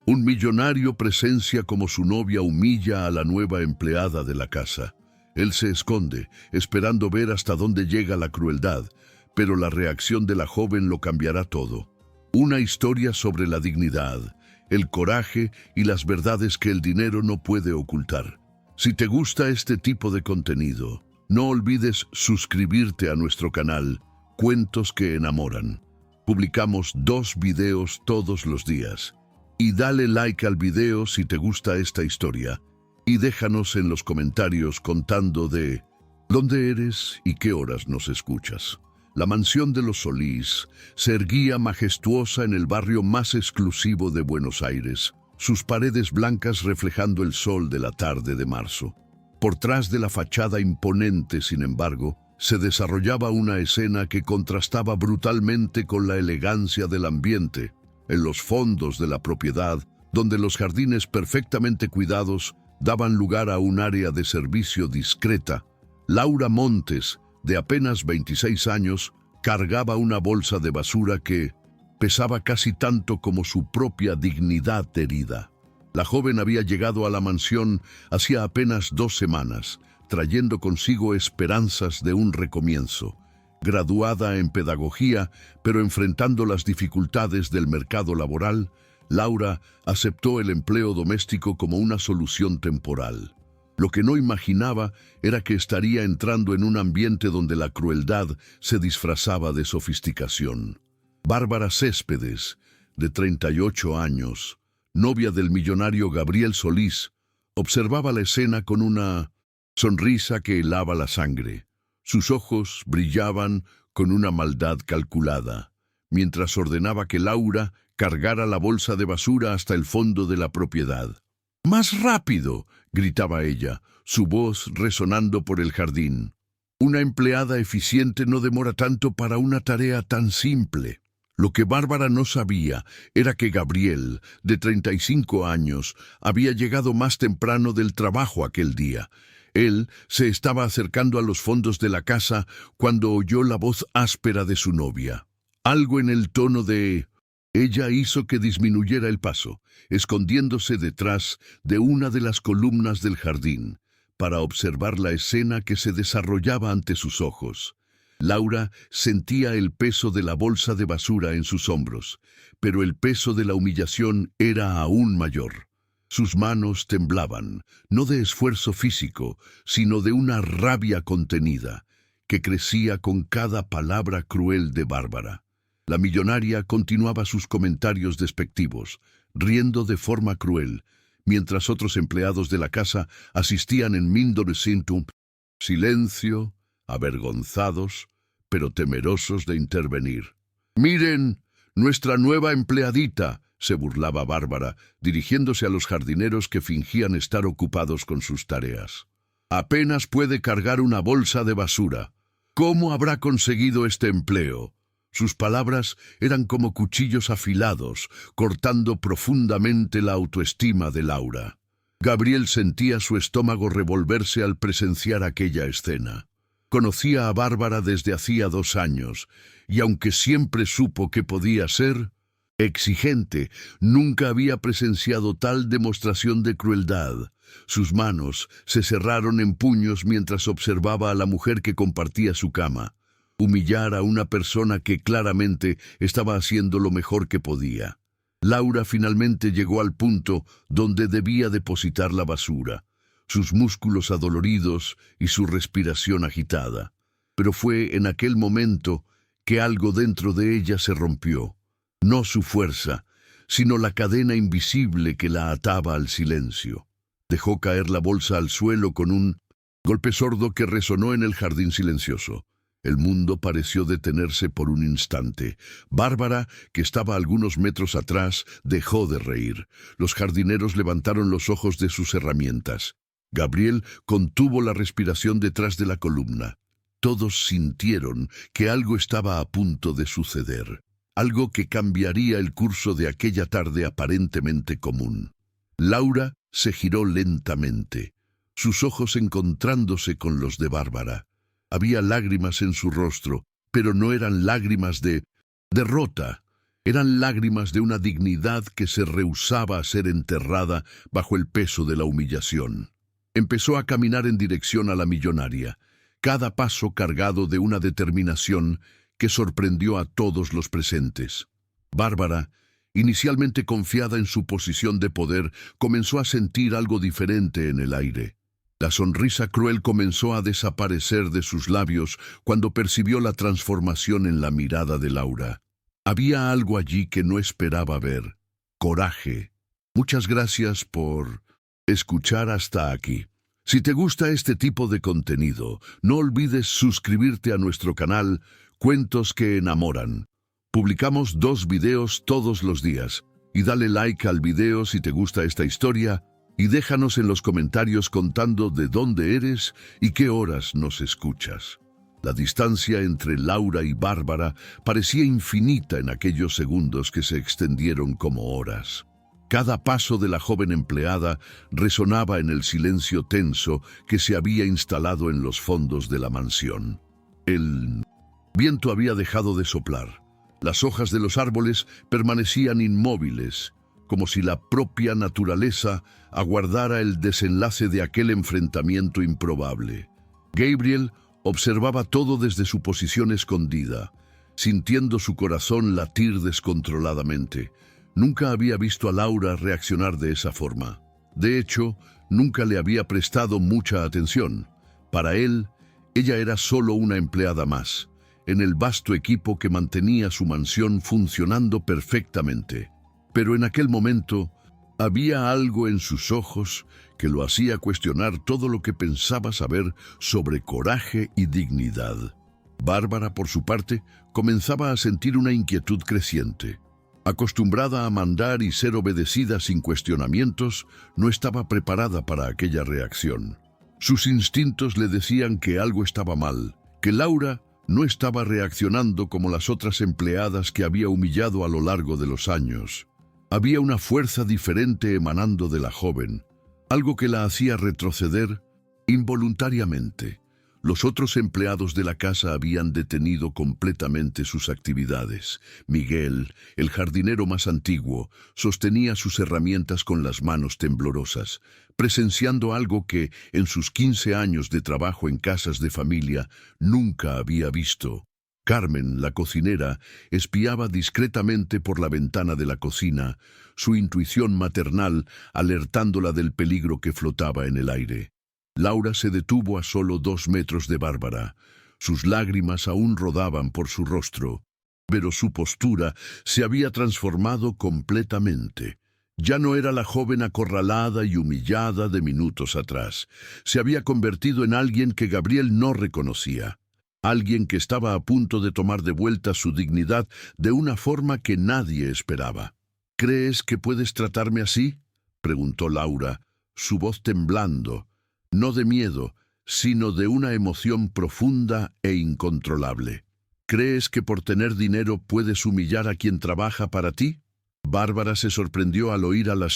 Un millonario presencia cómo su novia humilla a la nueva empleada de la casa. Él se esconde, esperando ver hasta dónde llega la crueldad, pero la reacción de la joven lo cambiará todo. Una historia sobre la dignidad, el coraje y las verdades que el dinero no puede ocultar. Si te gusta este tipo de contenido, no olvides suscribirte a nuestro canal, Cuentos que Enamoran. Publicamos 2 videos todos los días. Y dale like al video si te gusta esta historia. Y déjanos en los comentarios contando de dónde eres y qué horas nos escuchas. La mansión de los Solís se erguía majestuosa en el barrio más exclusivo de Buenos Aires, sus paredes blancas reflejando el sol de la tarde de marzo. Por tras de la fachada imponente, sin embargo, se desarrollaba una escena que contrastaba brutalmente con la elegancia del ambiente. En los fondos de la propiedad, donde los jardines perfectamente cuidados daban lugar a un área de servicio discreta, Laura Montes, de apenas 26 años, cargaba una bolsa de basura que pesaba casi tanto como su propia dignidad herida. La joven había llegado a la mansión hacía apenas 2 semanas, trayendo consigo esperanzas de un recomienzo. Graduada en pedagogía, pero enfrentando las dificultades del mercado laboral, Laura aceptó el empleo doméstico como una solución temporal. Lo que no imaginaba era que estaría entrando en un ambiente donde la crueldad se disfrazaba de sofisticación. Bárbara Céspedes, de 38 años, novia del millonario Gabriel Solís, observaba la escena con una sonrisa que helaba la sangre. Sus ojos brillaban con una maldad calculada, mientras ordenaba que Laura cargara la bolsa de basura hasta el fondo de la propiedad. ¡Más rápido!, gritaba ella, su voz resonando por el jardín. Una empleada eficiente no demora tanto para una tarea tan simple. Lo que Bárbara no sabía era que Gabriel, de 35 años, había llegado más temprano del trabajo aquel día. Él se estaba acercando a los fondos de la casa cuando oyó la voz áspera de su novia. Algo en el tono de ella hizo que disminuyera el paso, escondiéndose detrás de una de las columnas del jardín, para observar la escena que se desarrollaba ante sus ojos. Laura sentía el peso de la bolsa de basura en sus hombros, pero el peso de la humillación era aún mayor. Sus manos temblaban, no de esfuerzo físico, sino de una rabia contenida, que crecía con cada palabra cruel de Bárbara. La millonaria continuaba sus comentarios despectivos, riendo de forma cruel, mientras otros empleados de la casa asistían en mindorecientum, silencio, avergonzados, pero temerosos de intervenir. «¡Miren, nuestra nueva empleadita!», se burlaba Bárbara, dirigiéndose a los jardineros que fingían estar ocupados con sus tareas. «Apenas puede cargar una bolsa de basura. ¿Cómo habrá conseguido este empleo?». Sus palabras eran como cuchillos afilados, cortando profundamente la autoestima de Laura. Gabriel sentía su estómago revolverse al presenciar aquella escena. Conocía a Bárbara desde hacía 2 años, y aunque siempre supo que podía ser exigente, nunca había presenciado tal demostración de crueldad. Sus manos se cerraron en puños mientras observaba a la mujer que compartía su cama. Humillar a una persona que claramente estaba haciendo lo mejor que podía. Laura finalmente llegó al punto donde debía depositar la basura, sus músculos adoloridos y su respiración agitada. Pero fue en aquel momento que algo dentro de ella se rompió. No su fuerza, sino la cadena invisible que la ataba al silencio. Dejó caer la bolsa al suelo con un golpe sordo que resonó en el jardín silencioso. El mundo pareció detenerse por un instante. Bárbara, que estaba a algunos metros atrás, dejó de reír. Los jardineros levantaron los ojos de sus herramientas. Gabriel contuvo la respiración detrás de la columna. Todos sintieron que algo estaba a punto de suceder. Algo que cambiaría el curso de aquella tarde aparentemente común. Laura se giró lentamente, sus ojos encontrándose con los de Bárbara. Había lágrimas en su rostro, pero no eran lágrimas de derrota. Eran lágrimas de una dignidad que se rehusaba a ser enterrada bajo el peso de la humillación. Empezó a caminar en dirección a la millonaria, cada paso cargado de una determinación que sorprendió a todos los presentes. Bárbara, inicialmente confiada en su posición de poder, comenzó a sentir algo diferente en el aire. La sonrisa cruel comenzó a desaparecer de sus labios cuando percibió la transformación en la mirada de Laura. Había algo allí que no esperaba ver. Coraje. Muchas gracias por escuchar hasta aquí. Si te gusta este tipo de contenido, no olvides suscribirte a nuestro canal Cuentos que Enamoran. Publicamos 2 videos todos los días. Y dale like al video si te gusta esta historia y déjanos en los comentarios contando de dónde eres y qué horas nos escuchas. La distancia entre Laura y Bárbara parecía infinita en aquellos segundos que se extendieron como horas. Cada paso de la joven empleada resonaba en el silencio tenso que se había instalado en los fondos de la mansión. El viento había dejado de soplar. Las hojas de los árboles permanecían inmóviles, como si la propia naturaleza aguardara el desenlace de aquel enfrentamiento improbable. Gabriel observaba todo desde su posición escondida, sintiendo su corazón latir descontroladamente. Nunca había visto a Laura reaccionar de esa forma. De hecho, nunca le había prestado mucha atención. Para él, ella era solo una empleada más, en el vasto equipo que mantenía su mansión funcionando perfectamente. Pero en aquel momento, había algo en sus ojos que lo hacía cuestionar todo lo que pensaba saber sobre coraje y dignidad. Bárbara, por su parte, comenzaba a sentir una inquietud creciente. Acostumbrada a mandar y ser obedecida sin cuestionamientos, no estaba preparada para aquella reacción. Sus instintos le decían que algo estaba mal, que Laura no estaba reaccionando como las otras empleadas que había humillado a lo largo de los años. Había una fuerza diferente emanando de la joven, algo que la hacía retroceder involuntariamente. Los otros empleados de la casa habían detenido completamente sus actividades. Miguel, el jardinero más antiguo, sostenía sus herramientas con las manos temblorosas, presenciando algo que, en sus 15 años de trabajo en casas de familia, nunca había visto. Carmen, la cocinera, espiaba discretamente por la ventana de la cocina, su intuición maternal alertándola del peligro que flotaba en el aire. Laura se detuvo a solo 2 metros de Bárbara. Sus lágrimas aún rodaban por su rostro, pero su postura se había transformado completamente. Ya no era la joven acorralada y humillada de minutos atrás. Se había convertido en alguien que Gabriel no reconocía. Alguien que estaba a punto de tomar de vuelta su dignidad de una forma que nadie esperaba. ¿Crees que puedes tratarme así?, preguntó Laura, su voz temblando, no de miedo, sino de una emoción profunda e incontrolable. ¿Crees que por tener dinero puedes humillar a quien trabaja para ti? Bárbara se sorprendió al oír a la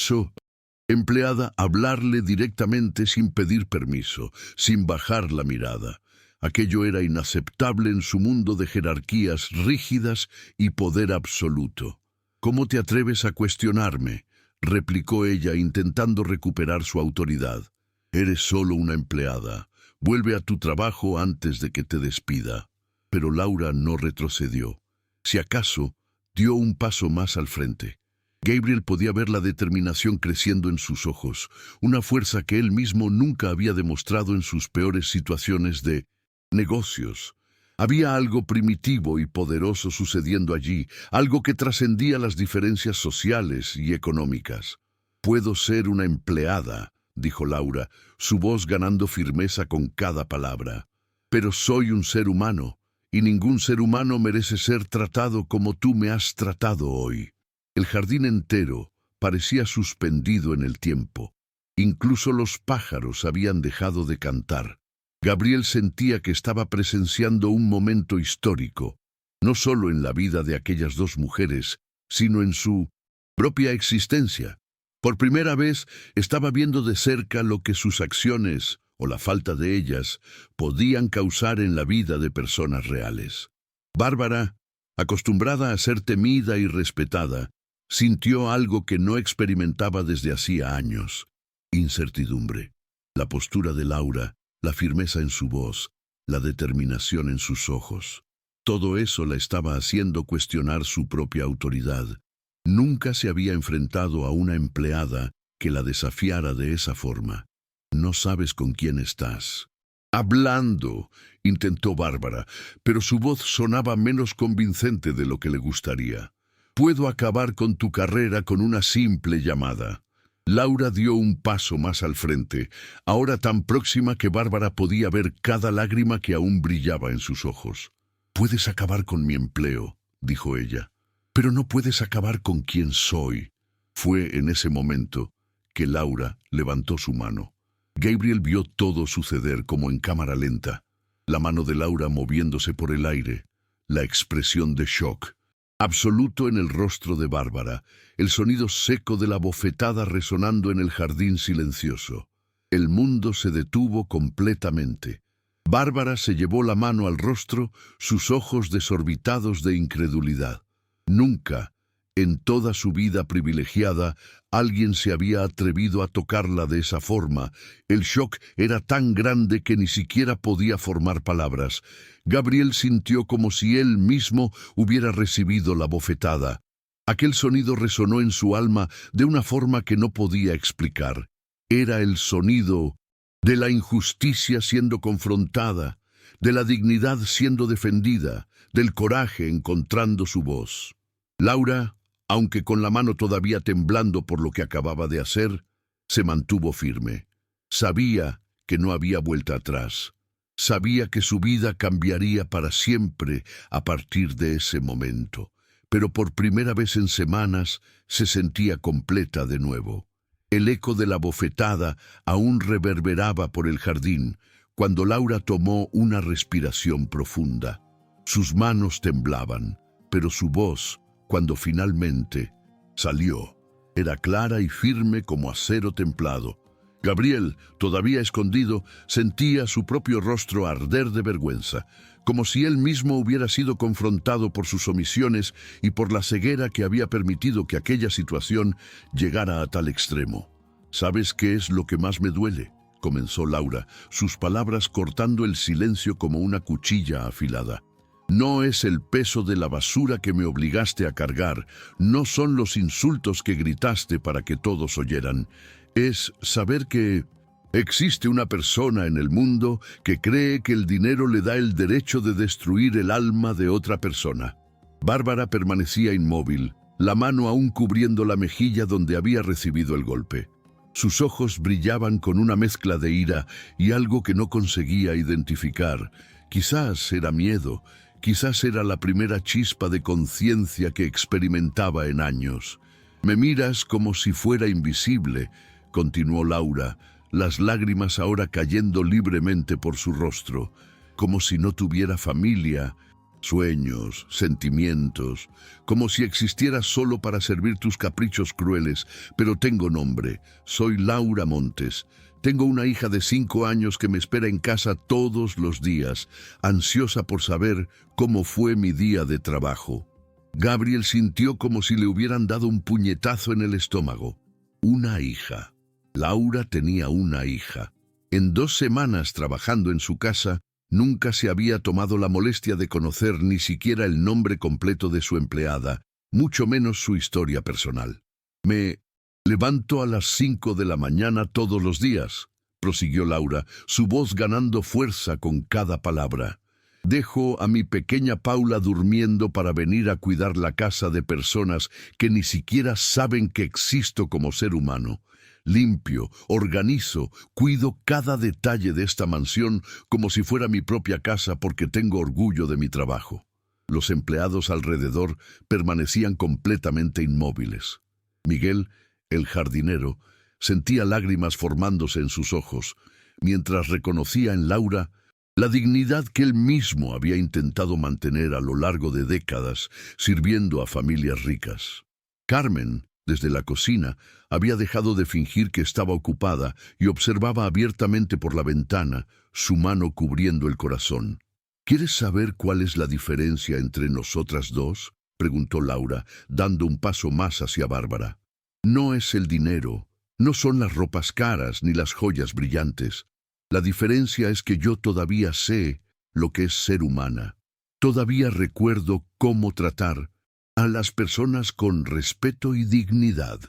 empleada hablarle directamente sin pedir permiso, sin bajar la mirada. Aquello era inaceptable en su mundo de jerarquías rígidas y poder absoluto. «¿Cómo te atreves a cuestionarme?», replicó ella, intentando recuperar su autoridad. «Eres solo una empleada. Vuelve a tu trabajo antes de que te despida». Pero Laura no retrocedió. Si acaso, dio un paso más al frente. Gabriel podía ver la determinación creciendo en sus ojos, una fuerza que él mismo nunca había demostrado en sus peores situaciones de negocios. Había algo primitivo y poderoso sucediendo allí, algo que trascendía las diferencias sociales y económicas. «Puedo ser una empleada», dijo Laura, su voz ganando firmeza con cada palabra. «Pero soy un ser humano, y ningún ser humano merece ser tratado como tú me has tratado hoy». El jardín entero parecía suspendido en el tiempo. Incluso los pájaros habían dejado de cantar. Gabriel sentía que estaba presenciando un momento histórico, no solo en la vida de aquellas 2 mujeres, sino en su propia existencia. Por primera vez estaba viendo de cerca lo que sus acciones, o la falta de ellas, podían causar en la vida de personas reales. Bárbara Acostumbrada a ser temida y respetada, sintió algo que no experimentaba desde hacía años: incertidumbre. La postura de Laura, la firmeza en su voz, la determinación en sus ojos. Todo eso la estaba haciendo cuestionar su propia autoridad. Nunca se había enfrentado a una empleada que la desafiara de esa forma. No sabes con quién estás. Hablando, intentó Bárbara, pero su voz sonaba menos convincente de lo que le gustaría. Puedo acabar con tu carrera con una simple llamada. Laura dio un paso más al frente, ahora tan próxima que Bárbara podía ver cada lágrima que aún brillaba en sus ojos. Puedes acabar con mi empleo, dijo ella, pero no puedes acabar con quien soy. Fue en ese momento que Laura levantó su mano. Gabriel vio todo suceder como en cámara lenta. La mano de Laura moviéndose por el aire, la expresión de shock absoluto en el rostro de Bárbara, el sonido seco de la bofetada resonando en el jardín silencioso. El mundo se detuvo completamente. Bárbara se llevó la mano al rostro, sus ojos desorbitados de incredulidad. Nunca, en toda su vida privilegiada, alguien se había atrevido a tocarla de esa forma. El shock era tan grande que ni siquiera podía formar palabras. Gabriel sintió como si él mismo hubiera recibido la bofetada. Aquel sonido resonó en su alma de una forma que no podía explicar. Era el sonido de la injusticia siendo confrontada, de la dignidad siendo defendida, del coraje encontrando su voz. Laura, aunque con la mano todavía temblando por lo que acababa de hacer, se mantuvo firme. Sabía que no había vuelta atrás. Sabía que su vida cambiaría para siempre a partir de ese momento, pero por primera vez en semanas se sentía completa de nuevo. El eco de la bofetada aún reverberaba por el jardín cuando Laura tomó una respiración profunda. Sus manos temblaban, pero su voz, cuando finalmente salió, era clara y firme como acero templado. Gabriel, todavía escondido, sentía su propio rostro arder de vergüenza, como si él mismo hubiera sido confrontado por sus omisiones y por la ceguera que había permitido que aquella situación llegara a tal extremo. ¿Sabes qué es lo que más me duele?, comenzó Laura, sus palabras cortando el silencio como una cuchilla afilada. No es el peso de la basura que me obligaste a cargar, no son los insultos que gritaste para que todos oyeran. Es saber que existe una persona en el mundo que cree que el dinero le da el derecho de destruir el alma de otra persona. Bárbara permanecía inmóvil, la mano aún cubriendo la mejilla donde había recibido el golpe. Sus ojos brillaban con una mezcla de ira y algo que no conseguía identificar. Quizás era miedo, quizás era la primera chispa de conciencia que experimentaba en años. Me miras como si fuera invisible, continuó Laura, las lágrimas ahora cayendo libremente por su rostro, como si no tuviera familia, sueños, sentimientos, como si existiera solo para servir tus caprichos crueles, pero tengo nombre, soy Laura Montes. Tengo una hija de 5 años que me espera en casa todos los días, ansiosa por saber cómo fue mi día de trabajo. Gabriel sintió como si le hubieran dado un puñetazo en el estómago. Una hija. Laura tenía una hija. En 2 semanas trabajando en su casa, nunca se había tomado la molestia de conocer ni siquiera el nombre completo de su empleada, mucho menos su historia personal. Me levanto a las 5 de la mañana todos los días, prosiguió Laura, su voz ganando fuerza con cada palabra. Dejo a mi pequeña Paula durmiendo para venir a cuidar la casa de personas que ni siquiera saben que existo como ser humano. Limpio, organizo, cuido cada detalle de esta mansión como si fuera mi propia casa porque tengo orgullo de mi trabajo. Los empleados alrededor permanecían completamente inmóviles. Miguel, el jardinero, sentía lágrimas formándose en sus ojos, mientras reconocía en Laura la dignidad que él mismo había intentado mantener a lo largo de décadas, sirviendo a familias ricas. Carmen, desde la cocina, había dejado de fingir que estaba ocupada y observaba abiertamente por la ventana, su mano cubriendo el corazón. ¿Quieres saber cuál es la diferencia entre nosotras dos? Preguntó Laura, dando un paso más hacia Bárbara. No es el dinero, no son las ropas caras ni las joyas brillantes. La diferencia es que yo todavía sé lo que es ser humana. Todavía recuerdo cómo tratar a las personas con respeto y dignidad.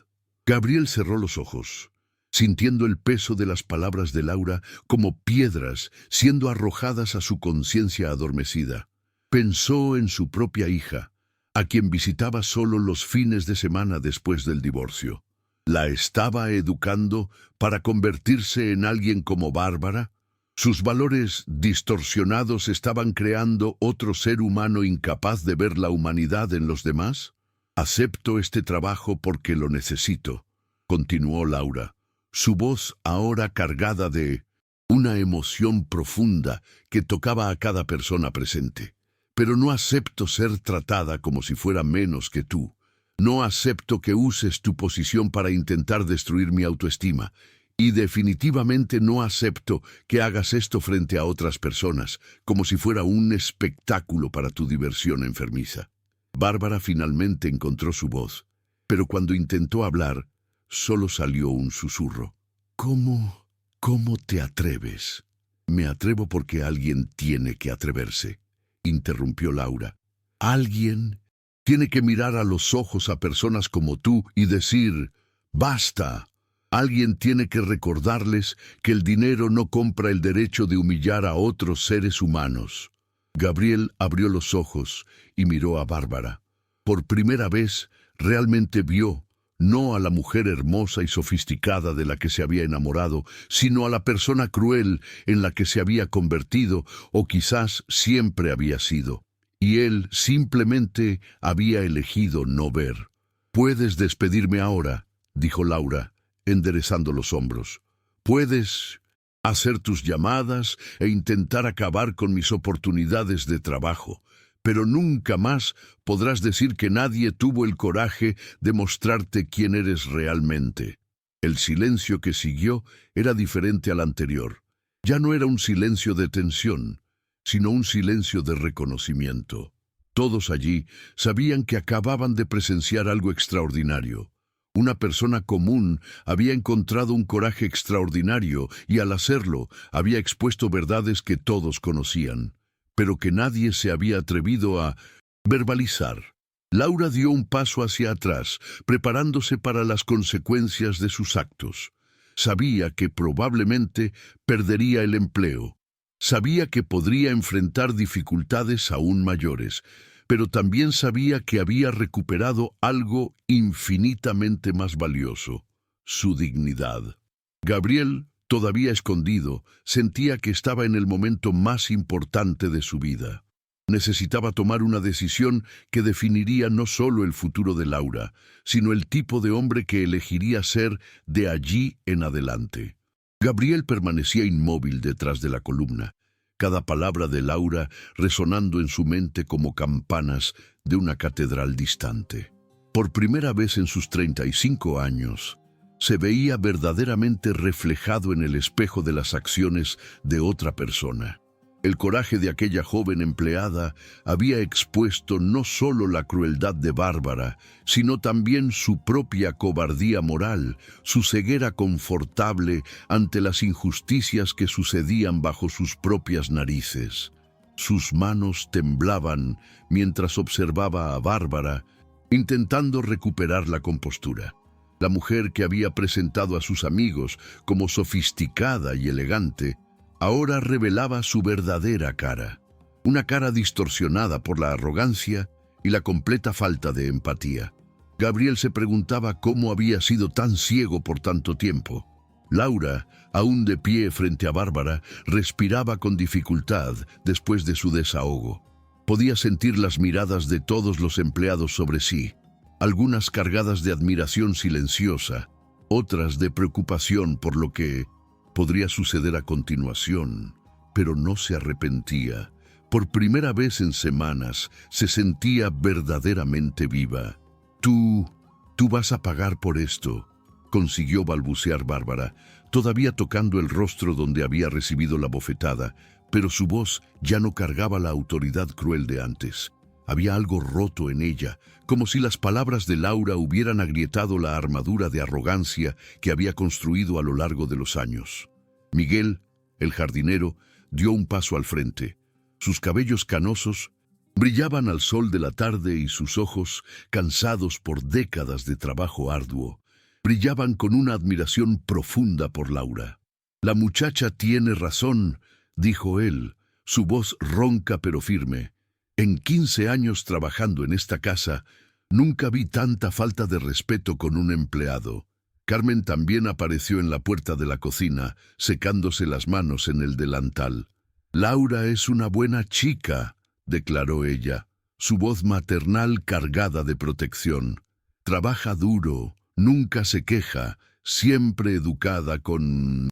Gabriel cerró los ojos, sintiendo el peso de las palabras de Laura como piedras siendo arrojadas a su conciencia adormecida. Pensó en su propia hija, a quien visitaba solo los fines de semana después del divorcio. ¿La estaba educando para convertirse en alguien como Bárbara? ¿Sus valores distorsionados estaban creando otro ser humano incapaz de ver la humanidad en los demás? Acepto este trabajo porque lo necesito, continuó Laura, su voz ahora cargada de una emoción profunda que tocaba a cada persona presente. Pero no acepto ser tratada como si fuera menos que tú. No acepto que uses tu posición para intentar destruir mi autoestima. Y definitivamente no acepto que hagas esto frente a otras personas, como si fuera un espectáculo para tu diversión enfermiza. Bárbara finalmente encontró su voz, pero cuando intentó hablar, solo salió un susurro. ¿Cómo te atreves? Me atrevo porque alguien tiene que atreverse, interrumpió Laura. Alguien tiene que mirar a los ojos a personas como tú y decir, ¡basta! Alguien tiene que recordarles que el dinero no compra el derecho de humillar a otros seres humanos. Gabriel abrió los ojos y miró a Bárbara. Por primera vez, realmente vio, no a la mujer hermosa y sofisticada de la que se había enamorado, sino a la persona cruel en la que se había convertido o quizás siempre había sido. Y él simplemente había elegido no ver. «Puedes despedirme ahora», dijo Laura, enderezando los hombros. «Puedes hacer tus llamadas e intentar acabar con mis oportunidades de trabajo, pero nunca más podrás decir que nadie tuvo el coraje de mostrarte quién eres realmente». El silencio que siguió era diferente al anterior. Ya no era un silencio de tensión, sino un silencio de reconocimiento. Todos allí sabían que acababan de presenciar algo extraordinario. Una persona común había encontrado un coraje extraordinario y al hacerlo había expuesto verdades que todos conocían, pero que nadie se había atrevido a verbalizar. Laura dio un paso hacia atrás, preparándose para las consecuencias de sus actos. Sabía que probablemente perdería el empleo. Sabía que podría enfrentar dificultades aún mayores, pero también sabía que había recuperado algo infinitamente más valioso, su dignidad. Gabriel, todavía escondido, sentía que estaba en el momento más importante de su vida. Necesitaba tomar una decisión que definiría no solo el futuro de Laura, sino el tipo de hombre que elegiría ser de allí en adelante. Gabriel permanecía inmóvil detrás de la columna, cada palabra de Laura resonando en su mente como campanas de una catedral distante. Por primera vez en sus 35 años, se veía verdaderamente reflejado en el espejo de las acciones de otra persona. El coraje de aquella joven empleada había expuesto no solo la crueldad de Bárbara, sino también su propia cobardía moral, su ceguera confortable ante las injusticias que sucedían bajo sus propias narices. Sus manos temblaban mientras observaba a Bárbara, intentando recuperar la compostura. La mujer que había presentado a sus amigos como sofisticada y elegante, ahora revelaba su verdadera cara, una cara distorsionada por la arrogancia y la completa falta de empatía. Gabriel se preguntaba cómo había sido tan ciego por tanto tiempo. Laura, aún de pie frente a Bárbara, respiraba con dificultad después de su desahogo. Podía sentir las miradas de todos los empleados sobre sí, algunas cargadas de admiración silenciosa, otras de preocupación por lo que podría suceder a continuación, pero no se arrepentía. Por primera vez en semanas se sentía verdaderamente viva. Tú vas a pagar por esto», consiguió balbucear Bárbara, todavía tocando el rostro donde había recibido la bofetada, pero su voz ya no cargaba la autoridad cruel de antes. Había algo roto en ella, como si las palabras de Laura hubieran agrietado la armadura de arrogancia que había construido a lo largo de los años. Miguel, el jardinero, dio un paso al frente. Sus cabellos canosos brillaban al sol de la tarde y sus ojos, cansados por décadas de trabajo arduo, brillaban con una admiración profunda por Laura. «La muchacha tiene razón», dijo él, su voz ronca pero firme. «En 15 años trabajando en esta casa, nunca vi tanta falta de respeto con un empleado». Carmen también apareció en la puerta de la cocina, secándose las manos en el delantal. «Laura es una buena chica», declaró ella, su voz maternal cargada de protección. «Trabaja duro, nunca se queja, siempre educada con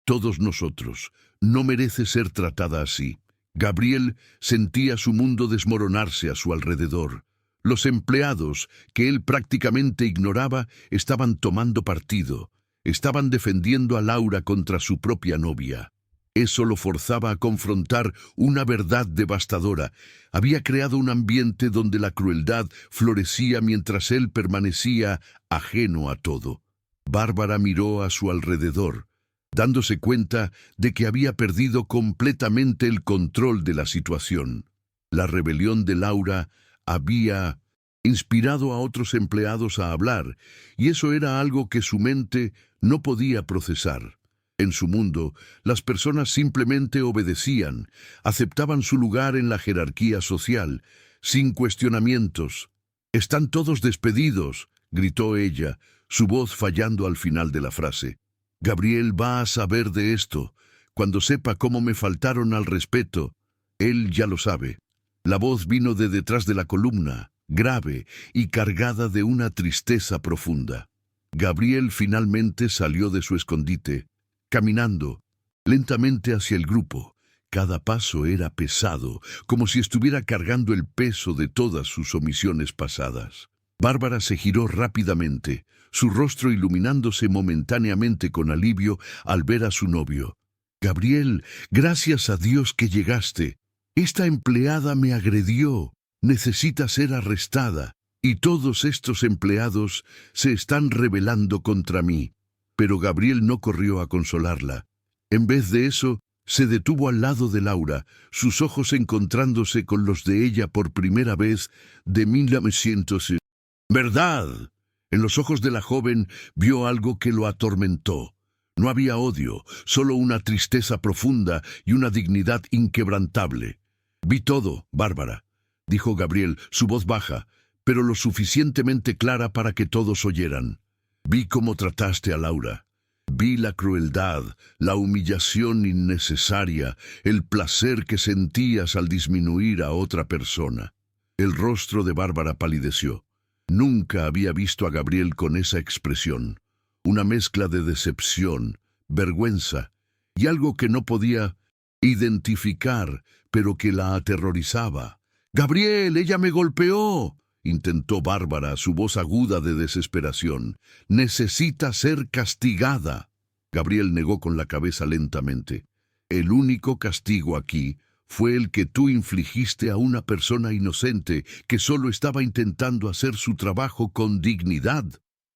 todos nosotros. No merece ser tratada así». Gabriel sentía su mundo desmoronarse a su alrededor. Los empleados, que él prácticamente ignoraba, estaban tomando partido. Estaban defendiendo a Laura contra su propia novia. Eso lo forzaba a confrontar una verdad devastadora. Había creado un ambiente donde la crueldad florecía mientras él permanecía ajeno a todo. Bárbara miró a su alrededor, dándose cuenta de que había perdido completamente el control de la situación. La rebelión de Laura había inspirado a otros empleados a hablar, y eso era algo que su mente no podía procesar. En su mundo, las personas simplemente obedecían, aceptaban su lugar en la jerarquía social, sin cuestionamientos. «Están todos despedidos», gritó ella, su voz fallando al final de la frase. «Gabriel va a saber de esto, cuando sepa cómo me faltaron al respeto. Él ya lo sabe». La voz vino de detrás de la columna, grave y cargada de una tristeza profunda. Gabriel finalmente salió de su escondite, caminando lentamente hacia el grupo. Cada paso era pesado, como si estuviera cargando el peso de todas sus omisiones pasadas. Bárbara se giró rápidamente, su rostro iluminándose momentáneamente con alivio al ver a su novio. «Gabriel, gracias a Dios que llegaste. Esta empleada me agredió, necesita ser arrestada, y todos estos empleados se están rebelando contra mí». Pero Gabriel no corrió a consolarla. En vez de eso, se detuvo al lado de Laura, sus ojos encontrándose con los de ella por primera vez de 1900. «¿Verdad?». En los ojos de la joven vio algo que lo atormentó. No había odio, solo una tristeza profunda y una dignidad inquebrantable. «Vi todo, Bárbara», dijo Gabriel, su voz baja, pero lo suficientemente clara para que todos oyeran. «Vi cómo trataste a Laura. Vi la crueldad, la humillación innecesaria, el placer que sentías al disminuir a otra persona». El rostro de Bárbara palideció. Nunca había visto a Gabriel con esa expresión, una mezcla de decepción, vergüenza y algo que no podía identificar, pero que la aterrorizaba. «Gabriel, ella me golpeó», intentó Bárbara, su voz aguda de desesperación. «Necesita ser castigada». Gabriel negó con la cabeza lentamente. «El único castigo aquí fue el que tú infligiste a una persona inocente que solo estaba intentando hacer su trabajo con dignidad».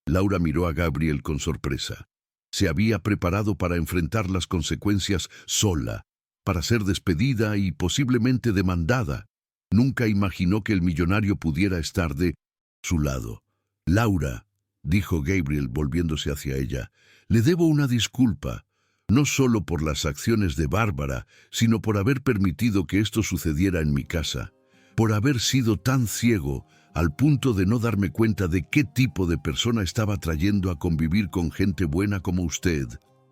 Laura miró a Gabriel con sorpresa. Se había preparado para enfrentar las consecuencias sola, para ser despedida y posiblemente demandada. Nunca imaginó que el millonario pudiera estar de su lado. «Laura», dijo Gabriel volviéndose hacia ella, «le debo una disculpa, no solo por las acciones de Bárbara, sino por haber permitido que esto sucediera en mi casa, por haber sido tan ciego al punto de no darme cuenta de qué tipo de persona estaba trayendo a convivir con gente buena como usted».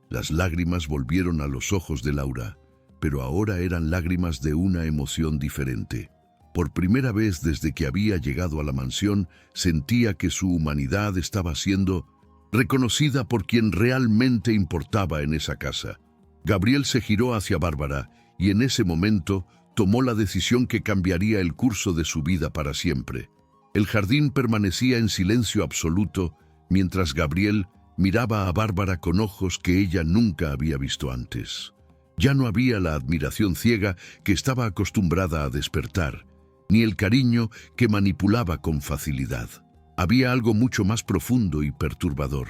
Las lágrimas volvieron a los ojos de Laura, pero ahora eran lágrimas de una emoción diferente. Por primera vez desde que había llegado a la mansión, sentía que su humanidad estaba siendo reconocida por quien realmente importaba en esa casa. Gabriel se giró hacia Bárbara y en ese momento tomó la decisión que cambiaría el curso de su vida para siempre. El jardín permanecía en silencio absoluto mientras Gabriel miraba a Bárbara con ojos que ella nunca había visto antes. Ya no había la admiración ciega que estaba acostumbrada a despertar, ni el cariño que manipulaba con facilidad. Había algo mucho más profundo y perturbador.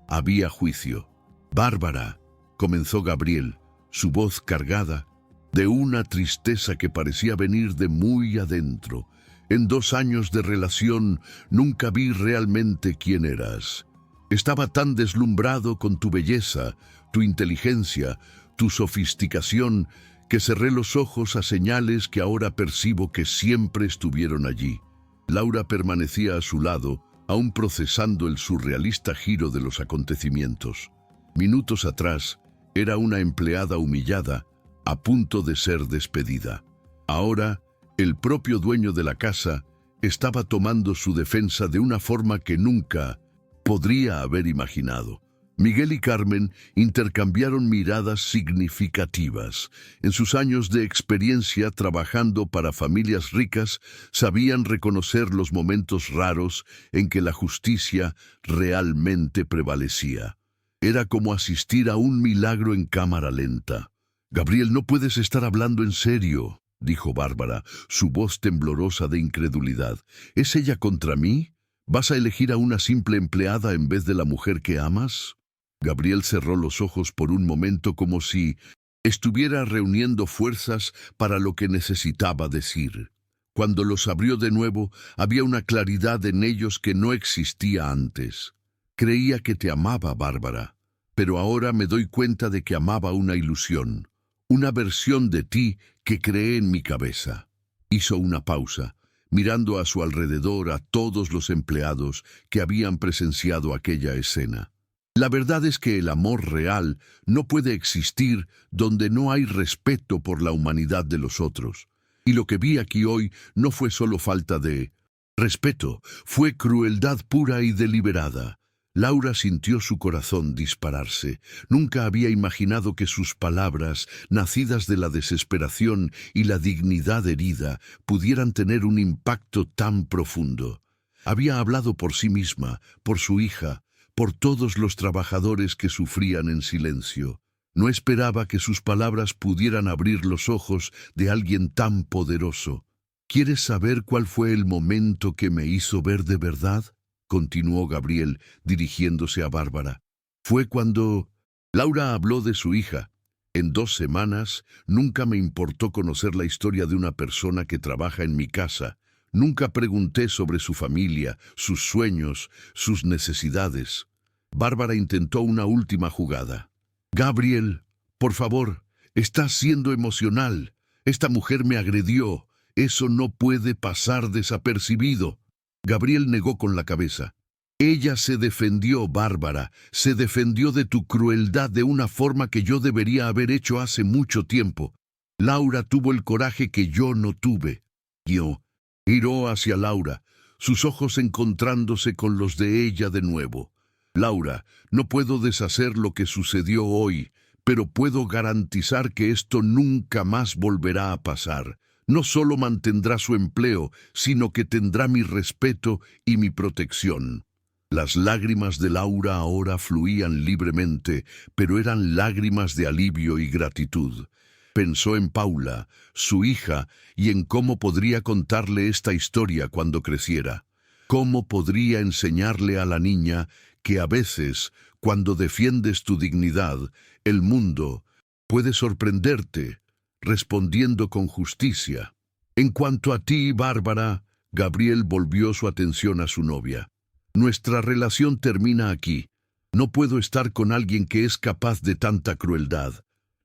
Había juicio. «Bárbara», comenzó Gabriel, su voz cargada de una tristeza que parecía venir de muy adentro. «En 2 años de relación nunca vi realmente quién eras. Estaba tan deslumbrado con tu belleza, tu inteligencia, tu sofisticación, que cerré los ojos a señales que ahora percibo que siempre estuvieron allí». Laura permanecía a su lado, aún procesando el surrealista giro de los acontecimientos. Minutos atrás, era una empleada humillada, a punto de ser despedida. Ahora, el propio dueño de la casa estaba tomando su defensa de una forma que nunca podría haber imaginado. Miguel y Carmen intercambiaron miradas significativas. En sus años de experiencia trabajando para familias ricas, sabían reconocer los momentos raros en que la justicia realmente prevalecía. Era como asistir a un milagro en cámara lenta. «Gabriel, no puedes estar hablando en serio», dijo Bárbara, su voz temblorosa de incredulidad. «¿Es ella contra mí? ¿Vas a elegir a una simple empleada en vez de la mujer que amas?» Gabriel cerró los ojos por un momento como si estuviera reuniendo fuerzas para lo que necesitaba decir. Cuando los abrió de nuevo, había una claridad en ellos que no existía antes. «Creía que te amaba, Bárbara, pero ahora me doy cuenta de que amaba una ilusión, una versión de ti que creé en mi cabeza». Hizo una pausa, mirando a su alrededor a todos los empleados que habían presenciado aquella escena. «La verdad es que el amor real no puede existir donde no hay respeto por la humanidad de los otros. Y lo que vi aquí hoy no fue solo falta de respeto, fue crueldad pura y deliberada». Laura sintió su corazón dispararse. Nunca había imaginado que sus palabras, nacidas de la desesperación y la dignidad herida, pudieran tener un impacto tan profundo. Había hablado por sí misma, por su hija, por todos los trabajadores que sufrían en silencio. No esperaba que sus palabras pudieran abrir los ojos de alguien tan poderoso. «¿Quieres saber cuál fue el momento que me hizo ver de verdad?», continuó Gabriel, dirigiéndose a Bárbara. «Fue cuando...» Laura habló de su hija. «En 2 semanas nunca me importó conocer la historia de una persona que trabaja en mi casa. Nunca pregunté sobre su familia, sus sueños, sus necesidades». Bárbara intentó una última jugada. «Gabriel, por favor, estás siendo emocional. Esta mujer me agredió. Eso no puede pasar desapercibido». Gabriel negó con la cabeza. «Ella se defendió, Bárbara, se defendió de tu crueldad de una forma que yo debería haber hecho hace mucho tiempo. Laura tuvo el coraje que yo no tuve». Giró hacia Laura, sus ojos encontrándose con los de ella de nuevo. «Laura, no puedo deshacer lo que sucedió hoy, pero puedo garantizar que esto nunca más volverá a pasar. No solo mantendrá su empleo, sino que tendrá mi respeto y mi protección». Las lágrimas de Laura ahora fluían libremente, pero eran lágrimas de alivio y gratitud. Pensó en Paula, su hija, y en cómo podría contarle esta historia cuando creciera. Cómo podría enseñarle a la niña que a veces, cuando defiendes tu dignidad, el mundo puede sorprenderte, respondiendo con justicia. «En cuanto a ti, Bárbara», Gabriel volvió su atención a su novia. «Nuestra relación termina aquí. No puedo estar con alguien que es capaz de tanta crueldad.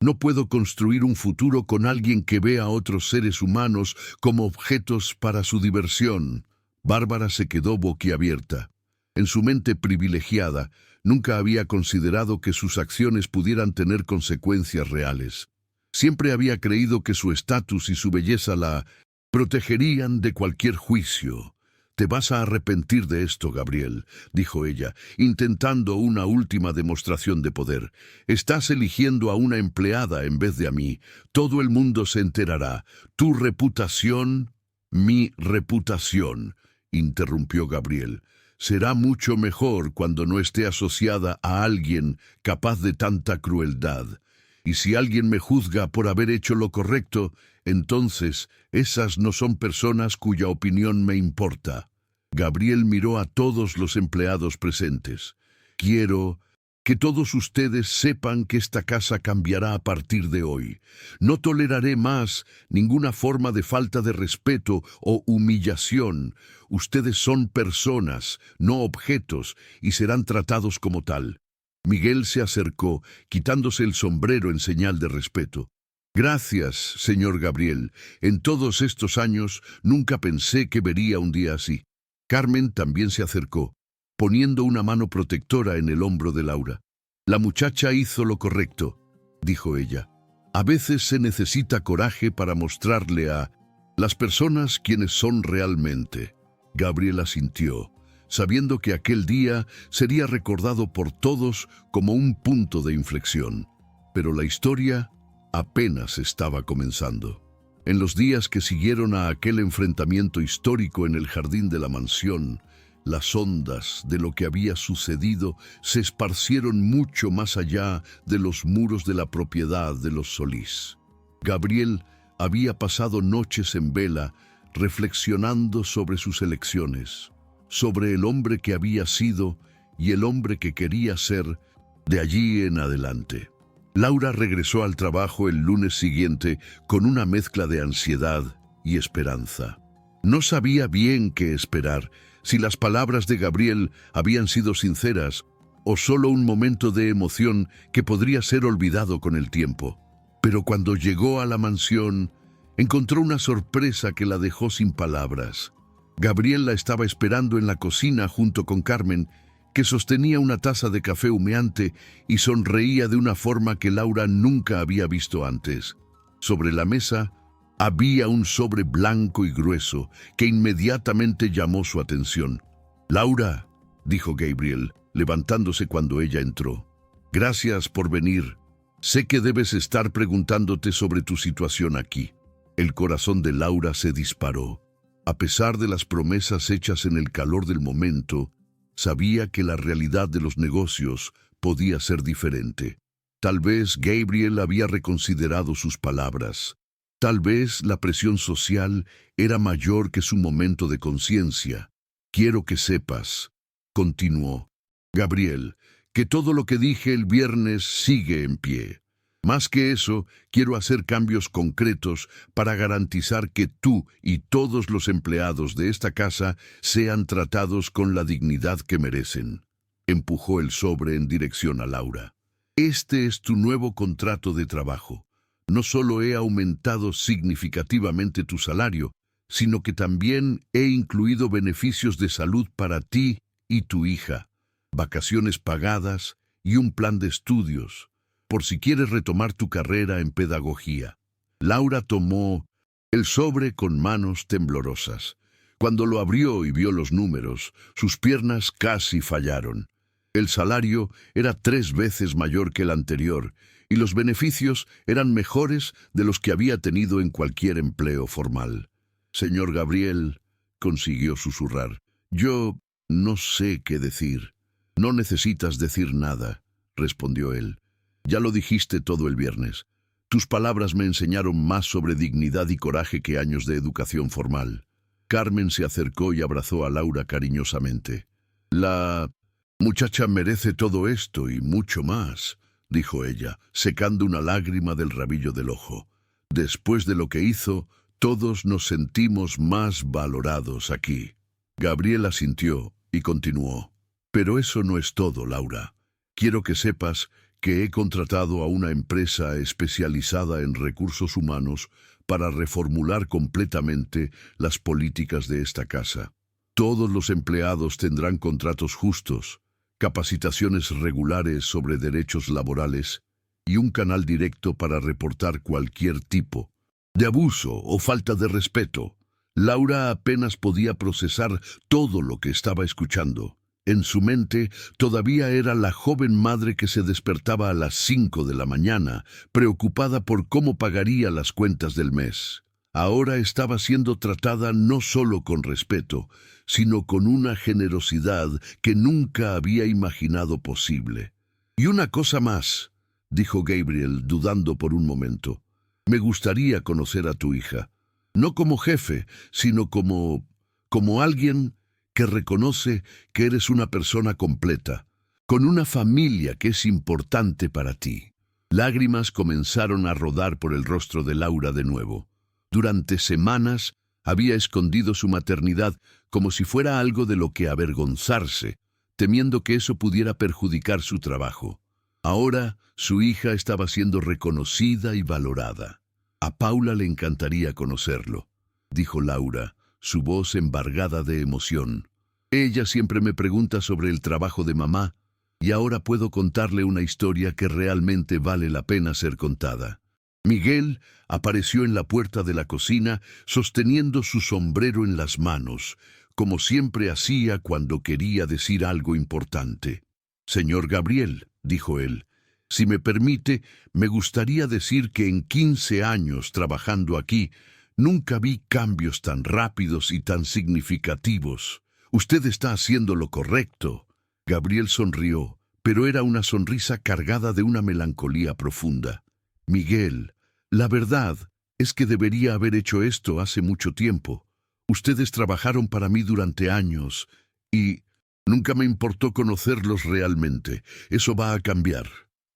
No puedo construir un futuro con alguien que ve a otros seres humanos como objetos para su diversión». Bárbara se quedó boquiabierta. En su mente privilegiada, nunca había considerado que sus acciones pudieran tener consecuencias reales. Siempre había creído que su estatus y su belleza la protegerían de cualquier juicio. «Te vas a arrepentir de esto, Gabriel», dijo ella, intentando una última demostración de poder. «Estás eligiendo a una empleada en vez de a mí. Todo el mundo se enterará. Tu reputación...» «Mi reputación», interrumpió Gabriel, «será mucho mejor cuando no esté asociada a alguien capaz de tanta crueldad. Y si alguien me juzga por haber hecho lo correcto, entonces esas no son personas cuya opinión me importa. Gabriel miró a todos los empleados presentes. Quiero que todos ustedes sepan que esta casa cambiará a partir de hoy. No toleraré más ninguna forma de falta de respeto o humillación. Ustedes son personas, no objetos, y serán tratados como tal. Miguel se acercó, quitándose el sombrero en señal de respeto. Gracias, señor Gabriel. En todos estos años nunca pensé que vería un día así. Carmen también se acercó, poniendo una mano protectora en el hombro de Laura. La muchacha hizo lo correcto, dijo ella. A veces se necesita coraje para mostrarle a las personas quienes son realmente. Gabriel asintió, sabiendo que aquel día sería recordado por todos como un punto de inflexión. Pero la historia apenas estaba comenzando. En los días que siguieron a aquel enfrentamiento histórico en el jardín de la mansión, las ondas de lo que había sucedido se esparcieron mucho más allá de los muros de la propiedad de los Solís. Gabriel había pasado noches en vela reflexionando sobre sus elecciones, sobre el hombre que había sido y el hombre que quería ser de allí en adelante. Laura regresó al trabajo el lunes siguiente con una mezcla de ansiedad y esperanza. No sabía bien qué esperar, si las palabras de Gabriel habían sido sinceras o solo un momento de emoción que podría ser olvidado con el tiempo. Pero cuando llegó a la mansión, encontró una sorpresa que la dejó sin palabras. Gabriel la estaba esperando en la cocina junto con Carmen, que sostenía una taza de café humeante y sonreía de una forma que Laura nunca había visto antes. Sobre la mesa había un sobre blanco y grueso que inmediatamente llamó su atención. «Laura», dijo Gabriel, levantándose cuando ella entró. «Gracias por venir. Sé que debes estar preguntándote sobre tu situación aquí». El corazón de Laura se disparó. A pesar de las promesas hechas en el calor del momento, sabía que la realidad de los negocios podía ser diferente. Tal vez Gabriel había reconsiderado sus palabras. Tal vez la presión social era mayor que su momento de conciencia. «Quiero que sepas», continuó Gabriel, «que todo lo que dije el viernes sigue en pie. Más que eso, quiero hacer cambios concretos para garantizar que tú y todos los empleados de esta casa sean tratados con la dignidad que merecen». Empujó el sobre en dirección a Laura. «Este es tu nuevo contrato de trabajo. No solo he aumentado significativamente tu salario, sino que también he incluido beneficios de salud para ti y tu hija, vacaciones pagadas y un plan de estudios, por si quieres retomar tu carrera en pedagogía». Laura tomó el sobre con manos temblorosas. Cuando lo abrió y vio los números, sus piernas casi fallaron. El salario era 3 veces mayor que el anterior, y los beneficios eran mejores de los que había tenido en cualquier empleo formal. «Señor Gabriel», consiguió susurrar, «yo no sé qué decir». «No necesitas decir nada», respondió él. «Ya lo dijiste todo el viernes. Tus palabras me enseñaron más sobre dignidad y coraje que años de educación formal». Carmen se acercó y abrazó a Laura cariñosamente. «La muchacha merece todo esto y mucho más», dijo ella, secando una lágrima del rabillo del ojo. «Después de lo que hizo, todos nos sentimos más valorados aquí». Gabriel asintió y continuó. «Pero eso no es todo, Laura. Quiero que sepas que he contratado a una empresa especializada en recursos humanos para reformular completamente las políticas de esta casa. Todos los empleados tendrán contratos justos, capacitaciones regulares sobre derechos laborales y un canal directo para reportar cualquier tipo de abuso o falta de respeto». Laura apenas podía procesar todo lo que estaba escuchando. En su mente todavía era la joven madre que se despertaba a las 5 de la mañana, preocupada por cómo pagaría las cuentas del mes. Ahora estaba siendo tratada no solo con respeto, sino con una generosidad que nunca había imaginado posible. «Y una cosa más», dijo Gabriel, dudando por un momento. Me gustaría conocer a tu hija. No como jefe, sino como alguien que reconoce que eres una persona completa, con una familia que es importante para ti. Lágrimas comenzaron a rodar por el rostro de Laura de nuevo. Durante semanas había escondido su maternidad como si fuera algo de lo que avergonzarse, temiendo que eso pudiera perjudicar su trabajo. Ahora su hija estaba siendo reconocida y valorada. A Paula le encantaría conocerlo, dijo Laura, su voz embargada de emoción. Ella siempre me pregunta sobre el trabajo de mamá, y ahora puedo contarle una historia que realmente vale la pena ser contada. Miguel apareció en la puerta de la cocina sosteniendo su sombrero en las manos, como siempre hacía cuando quería decir algo importante. Señor Gabriel, dijo él, si me permite, me gustaría decir que en 15 años trabajando aquí, nunca vi cambios tan rápidos y tan significativos. Usted está haciendo lo correcto. Gabriel sonrió, pero era una sonrisa cargada de una melancolía profunda. Miguel, la verdad es que debería haber hecho esto hace mucho tiempo. Ustedes trabajaron para mí durante años y nunca me importó conocerlos realmente. Eso va a cambiar.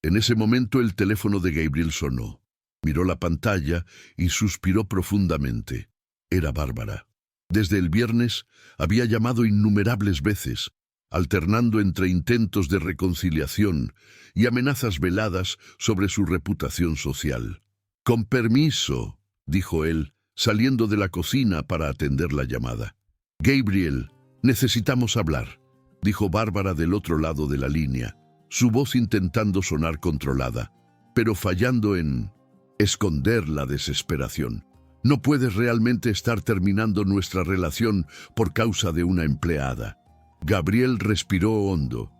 En ese momento el teléfono de Gabriel sonó. Miró la pantalla y suspiró profundamente. Era Bárbara. Desde el viernes había llamado innumerables veces, alternando entre intentos de reconciliación y amenazas veladas sobre su reputación social. «Con permiso», dijo él, saliendo de la cocina para atender la llamada. «Gabriel, necesitamos hablar», dijo Bárbara del otro lado de la línea, su voz intentando sonar controlada, pero fallando en esconder la desesperación. «No puedes realmente estar terminando nuestra relación por causa de una empleada». Gabriel respiró hondo.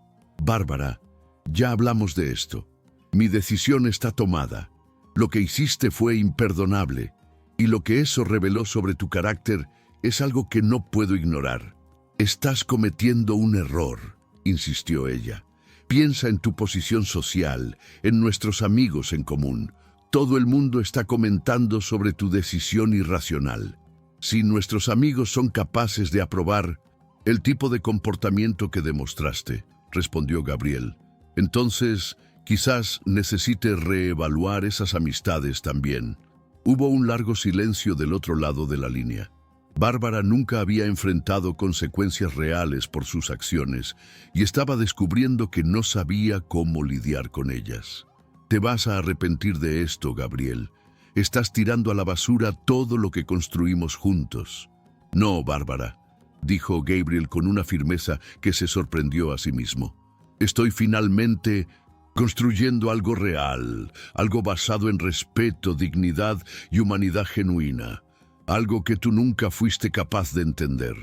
«Bárbara, ya hablamos de esto. Mi decisión está tomada. Lo que hiciste fue imperdonable, y lo que eso reveló sobre tu carácter es algo que no puedo ignorar. Estás cometiendo un error», insistió ella. «Piensa en tu posición social, en nuestros amigos en común. Todo el mundo está comentando sobre tu decisión irracional. Si nuestros amigos son capaces de aprobar el tipo de comportamiento que demostraste», respondió Gabriel, «entonces quizás necesite reevaluar esas amistades también». Hubo un largo silencio del otro lado de la línea. Bárbara nunca había enfrentado consecuencias reales por sus acciones y estaba descubriendo que no sabía cómo lidiar con ellas. «Te vas a arrepentir de esto, Gabriel. Estás tirando a la basura todo lo que construimos juntos». «No, Bárbara», dijo Gabriel con una firmeza que se sorprendió a sí mismo. «Estoy finalmente construyendo algo real, algo basado en respeto, dignidad y humanidad genuina, algo que tú nunca fuiste capaz de entender».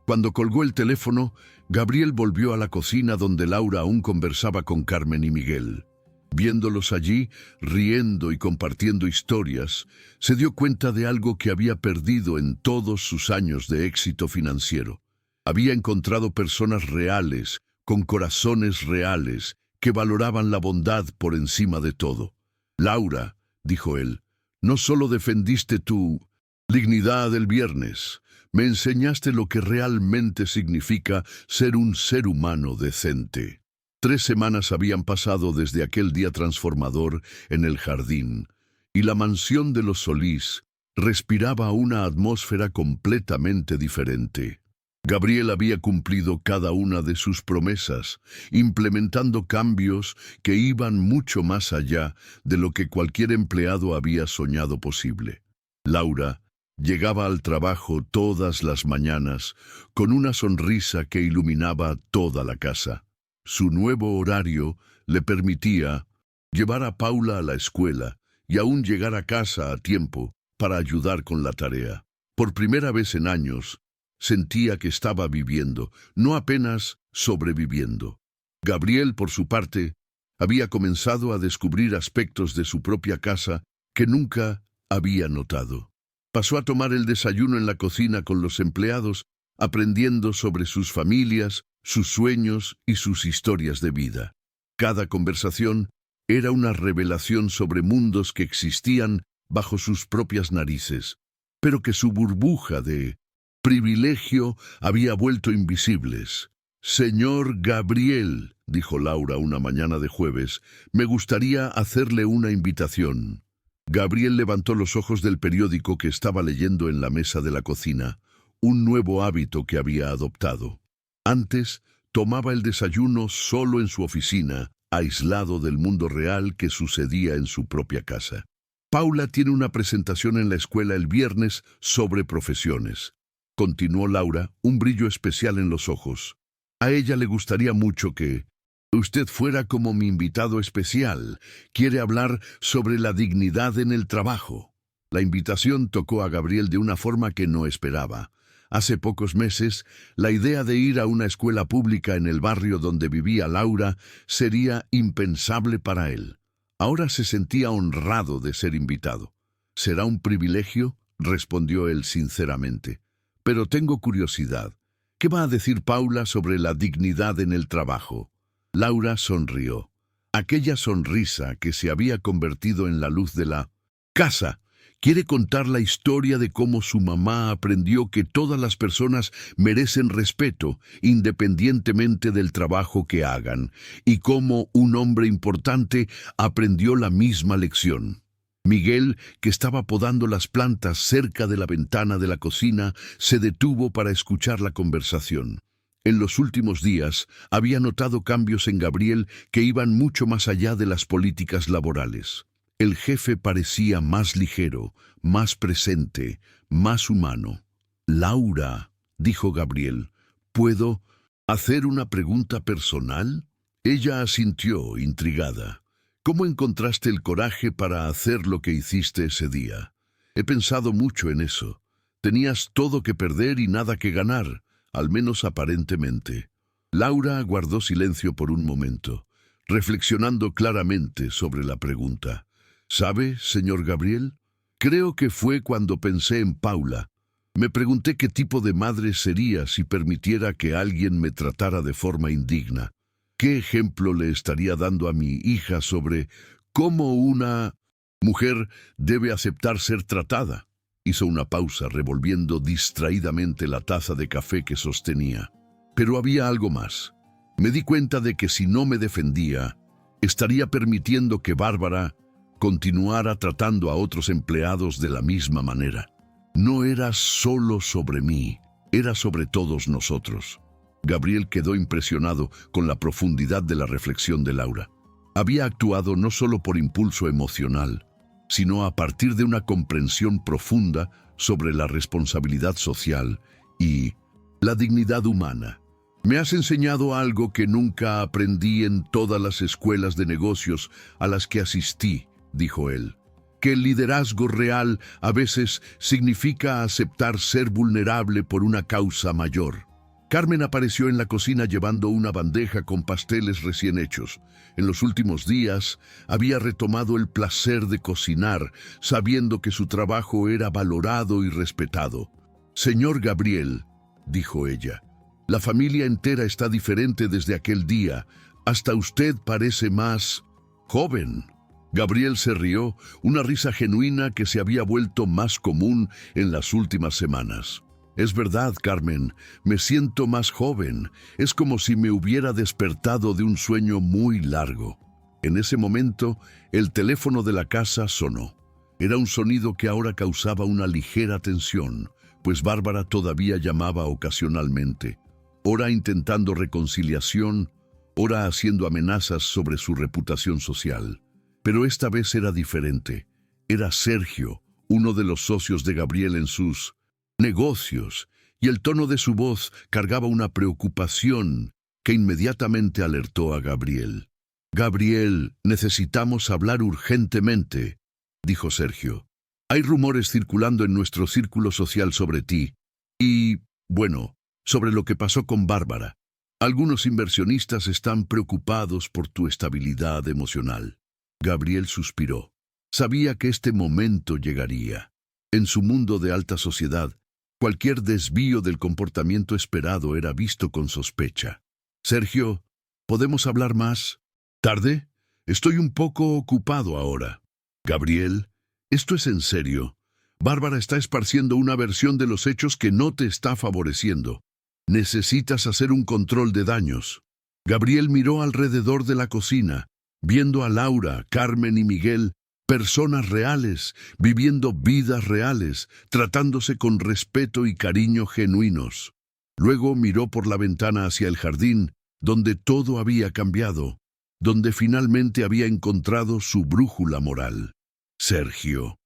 Cuando colgó el teléfono, Gabriel volvió a la cocina donde Laura aún conversaba con Carmen y Miguel. Viéndolos allí, riendo y compartiendo historias, se dio cuenta de algo que había perdido en todos sus años de éxito financiero. Había encontrado personas reales, con corazones reales, que valoraban la bondad por encima de todo. «Laura», dijo él, «no solo defendiste tu dignidad el viernes, me enseñaste lo que realmente significa ser un ser humano decente». 3 semanas habían pasado desde aquel día transformador en el jardín, y la mansión de los Solís respiraba una atmósfera completamente diferente. Gabriel había cumplido cada una de sus promesas, implementando cambios que iban mucho más allá de lo que cualquier empleado había soñado posible. Laura llegaba al trabajo todas las mañanas con una sonrisa que iluminaba toda la casa. Su nuevo horario le permitía llevar a Paula a la escuela y aún llegar a casa a tiempo para ayudar con la tarea. Por primera vez en años, sentía que estaba viviendo, no apenas sobreviviendo. Gabriel, por su parte, había comenzado a descubrir aspectos de su propia casa que nunca había notado. Pasó a tomar el desayuno en la cocina con los empleados, aprendiendo sobre sus familias, sus sueños y sus historias de vida. Cada conversación Era una revelación sobre mundos que existían bajo sus propias narices, pero que su burbuja de privilegio había vuelto invisibles. «Señor Gabriel», dijo Laura una mañana de jueves, «me gustaría hacerle una invitación». Gabriel levantó los ojos del periódico que estaba leyendo en la mesa de la cocina, un nuevo hábito que había adoptado. Antes, tomaba el desayuno solo en su oficina, aislado del mundo real que sucedía en su propia casa. «Paula tiene una presentación en la escuela el viernes sobre profesiones», continuó Laura, un brillo especial en los ojos. «A ella le gustaría mucho que usted fuera como mi invitado especial. Quiere hablar sobre la dignidad en el trabajo». La invitación tocó a Gabriel de una forma que no esperaba. Hace pocos meses, la idea de ir a una escuela pública en el barrio donde vivía Laura sería impensable para él. Ahora se sentía honrado de ser invitado. «¿Será un privilegio?», respondió él sinceramente. «Pero tengo curiosidad. ¿Qué va a decir Paula sobre la dignidad en el trabajo?». Laura sonrió. Aquella sonrisa que se había convertido en la luz de la casa. Quiere contar la historia de cómo su mamá aprendió que todas las personas merecen respeto, independientemente del trabajo que hagan, y cómo un hombre importante aprendió la misma lección. Miguel, que estaba podando las plantas cerca de la ventana de la cocina, se detuvo para escuchar la conversación. En los últimos días había notado cambios en Gabriel que iban mucho más allá de las políticas laborales. El jefe parecía más ligero, más presente, más humano. «Laura», dijo Gabriel, «¿puedo hacer una pregunta personal?». Ella asintió, intrigada. «¿Cómo encontraste el coraje para hacer lo que hiciste ese día?». «He pensado mucho en eso. Tenías todo que perder y nada que ganar, al menos aparentemente». Laura guardó silencio por un momento, reflexionando claramente sobre la pregunta. «¿Sabe, señor Gabriel? Creo que fue cuando pensé en Paula. Me pregunté qué tipo de madre sería si permitiera que alguien me tratara de forma indigna. ¿Qué ejemplo le estaría dando a mi hija sobre cómo una mujer debe aceptar ser tratada?». Hizo una pausa, revolviendo distraídamente la taza de café que sostenía. «Pero había algo más. Me di cuenta de que si no me defendía, estaría permitiendo que Bárbara continuara tratando a otros empleados de la misma manera. No era solo sobre mí, era sobre todos nosotros». Gabriel quedó impresionado con la profundidad de la reflexión de Laura. Había actuado no solo por impulso emocional, sino a partir de una comprensión profunda sobre la responsabilidad social y la dignidad humana. «Me has enseñado algo que nunca aprendí en todas las escuelas de negocios a las que asistí», dijo él, «que el liderazgo real a veces significa aceptar ser vulnerable por una causa mayor». Carmen apareció en la cocina llevando una bandeja con pasteles recién hechos. En los últimos días había retomado el placer de cocinar, sabiendo que su trabajo era valorado y respetado. «Señor Gabriel», dijo ella, «la familia entera está diferente desde aquel día. Hasta usted parece más joven». Gabriel se rió, una risa genuina que se había vuelto más común en las últimas semanas. «Es verdad, Carmen, me siento más joven. Es como si me hubiera despertado de un sueño muy largo». En ese momento, el teléfono de la casa sonó. Era un sonido que ahora causaba una ligera tensión, pues Bárbara todavía llamaba ocasionalmente, ora intentando reconciliación, ora haciendo amenazas sobre su reputación social. Pero esta vez era diferente. Era Sergio, uno de los socios de Gabriel en sus negocios, y el tono de su voz cargaba una preocupación que inmediatamente alertó a Gabriel. «Gabriel, necesitamos hablar urgentemente», dijo Sergio. «Hay rumores circulando en nuestro círculo social sobre ti y, bueno, sobre lo que pasó con Bárbara. Algunos inversionistas están preocupados por tu estabilidad emocional». Gabriel suspiró. Sabía que este momento llegaría. En su mundo de alta sociedad, cualquier desvío del comportamiento esperado era visto con sospecha. «Sergio, ¿podemos hablar más tarde?». Estoy un poco ocupado ahora. Gabriel, esto es en serio. Bárbara está esparciendo una versión de los hechos que no te está favoreciendo. Necesitas hacer un control de daños. Gabriel miró alrededor de la cocina, viendo a Laura, Carmen y Miguel, personas reales, viviendo vidas reales, tratándose con respeto y cariño genuinos. Luego miró por la ventana hacia el jardín, donde todo había cambiado, donde finalmente había encontrado su brújula moral. Sergio,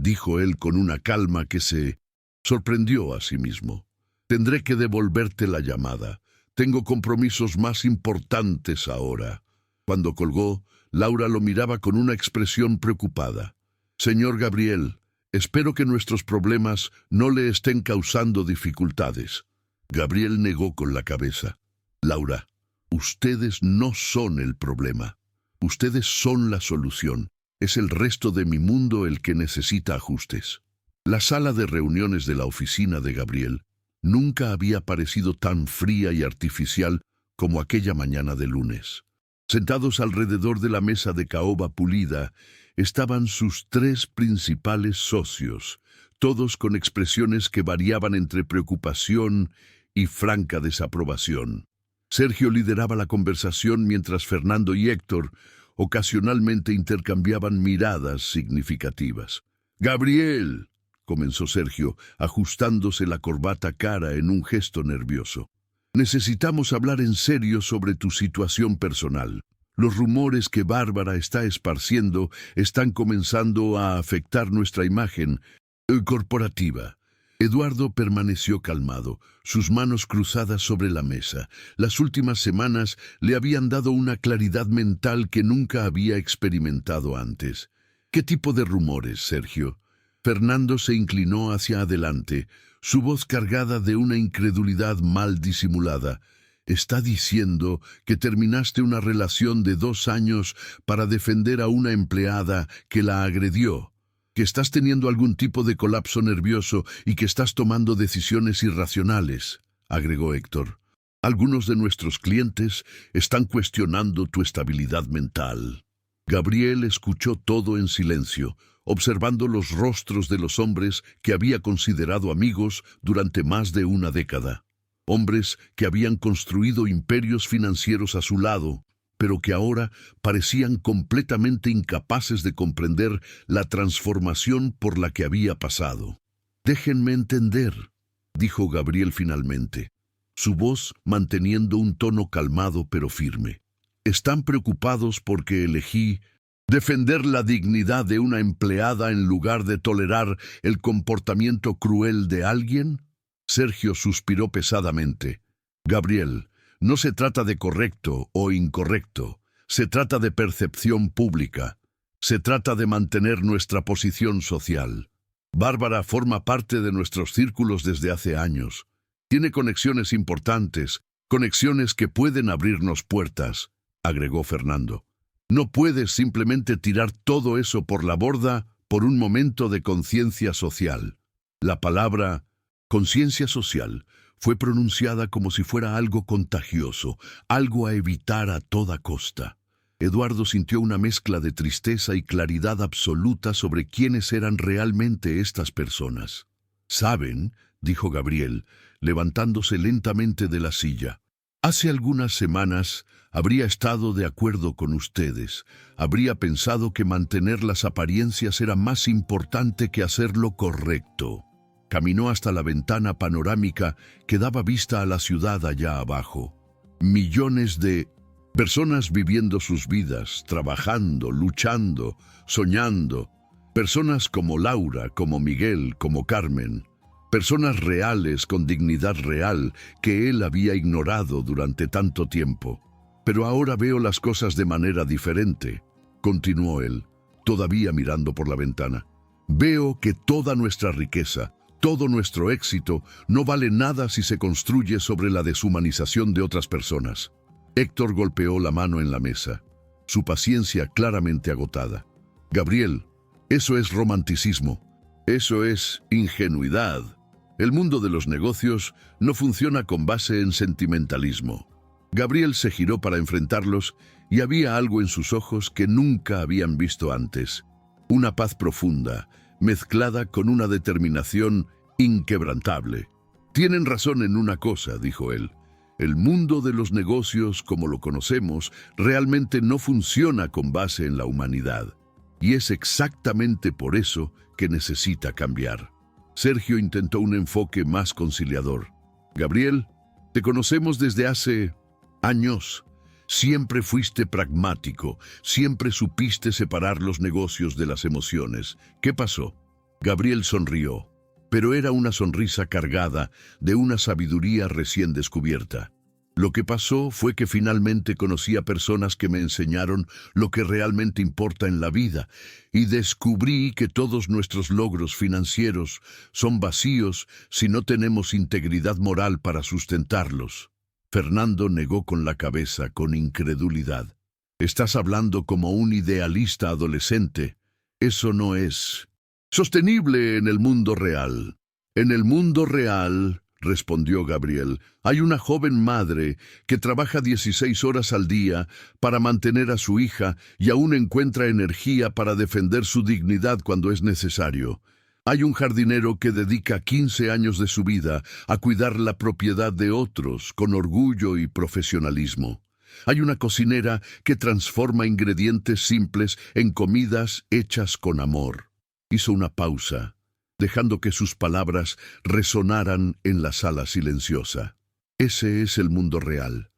dijo él con una calma que se sorprendió a sí mismo. Tendré que devolverte la llamada. Tengo compromisos más importantes ahora. Cuando colgó, Laura lo miraba con una expresión preocupada. Señor Gabriel, espero que nuestros problemas no le estén causando dificultades. Gabriel negó con la cabeza. Laura, ustedes no son el problema. Ustedes son la solución. Es el resto de mi mundo el que necesita ajustes. La sala de reuniones de la oficina de Gabriel nunca había parecido tan fría y artificial como aquella mañana de lunes. Sentados alrededor de la mesa de caoba pulida, estaban sus tres principales socios, todos con expresiones que variaban entre preocupación y franca desaprobación. Sergio lideraba la conversación mientras Fernando y Héctor ocasionalmente intercambiaban miradas significativas. «Gabriel», comenzó Sergio, ajustándose la corbata cara en un gesto nervioso. «Necesitamos hablar en serio sobre tu situación personal. Los rumores que Bárbara está esparciendo están comenzando a afectar nuestra imagen corporativa». Eduardo permaneció calmado, sus manos cruzadas sobre la mesa. Las últimas semanas le habían dado una claridad mental que nunca había experimentado antes. «¿Qué tipo de rumores, Sergio?» Fernando se inclinó hacia adelante, su voz cargada de una incredulidad mal disimulada. «Está diciendo que terminaste una relación de 2 años para defender a una empleada que la agredió, que estás teniendo algún tipo de colapso nervioso y que estás tomando decisiones irracionales», agregó Héctor. «Algunos de nuestros clientes están cuestionando tu estabilidad mental». Gabriel escuchó todo en silencio, observando los rostros de los hombres que había considerado amigos durante más de una década. Hombres que habían construido imperios financieros a su lado, pero que ahora parecían completamente incapaces de comprender la transformación por la que había pasado. «Déjenme entender», dijo Gabriel finalmente, su voz manteniendo un tono calmado pero firme. «¿Están preocupados porque elegí defender la dignidad de una empleada en lugar de tolerar el comportamiento cruel de alguien?» Sergio suspiró pesadamente. «Gabriel, no se trata de correcto o incorrecto, se trata de percepción pública, se trata de mantener nuestra posición social. Bárbara forma parte de nuestros círculos desde hace años. Tiene conexiones importantes, conexiones que pueden abrirnos puertas», agregó Fernando. «No puedes simplemente tirar todo eso por la borda por un momento de conciencia social». La palabra conciencia social fue pronunciada como si fuera algo contagioso, algo a evitar a toda costa. Eduardo sintió una mezcla de tristeza y claridad absoluta sobre quiénes eran realmente estas personas. «¿Saben?», dijo Gabriel, levantándose lentamente de la silla. «Hace algunas semanas habría estado de acuerdo con ustedes. Habría pensado que mantener las apariencias era más importante que hacer lo correcto». Caminó hasta la ventana panorámica que daba vista a la ciudad allá abajo. Millones de personas viviendo sus vidas, trabajando, luchando, soñando. Personas como Laura, como Miguel, como Carmen. Personas reales con dignidad real que él había ignorado durante tanto tiempo. «Pero ahora veo las cosas de manera diferente», continuó él, todavía mirando por la ventana. «Veo que toda nuestra riqueza, todo nuestro éxito no vale nada si se construye sobre la deshumanización de otras personas». Héctor golpeó la mano en la mesa, su paciencia claramente agotada. «Gabriel, eso es romanticismo, eso es ingenuidad. El mundo de los negocios no funciona con base en sentimentalismo». Gabriel se giró para enfrentarlos y había algo en sus ojos que nunca habían visto antes. Una paz profunda, mezclada con una determinación inquebrantable. «Tienen razón en una cosa», dijo él. «El mundo de los negocios, como lo conocemos, realmente no funciona con base en la humanidad. Y es exactamente por eso que necesita cambiar». Sergio intentó un enfoque más conciliador. «Gabriel, te conocemos desde hace años. Siempre fuiste pragmático, siempre supiste separar los negocios de las emociones. ¿Qué pasó?». Gabriel sonrió, pero era una sonrisa cargada de una sabiduría recién descubierta. «Lo que pasó fue que finalmente conocí a personas que me enseñaron lo que realmente importa en la vida y descubrí que todos nuestros logros financieros son vacíos si no tenemos integridad moral para sustentarlos». Fernando negó con la cabeza con incredulidad. «Estás hablando como un idealista adolescente. Eso no es sostenible en el mundo real». «En el mundo real», respondió Gabriel, «hay una joven madre que trabaja 16 horas al día para mantener a su hija y aún encuentra energía para defender su dignidad cuando es necesario. Hay un jardinero que dedica 15 años de su vida a cuidar la propiedad de otros con orgullo y profesionalismo. Hay una cocinera que transforma ingredientes simples en comidas hechas con amor». Hizo una pausa, dejando que sus palabras resonaran en la sala silenciosa. «Ese es el mundo real.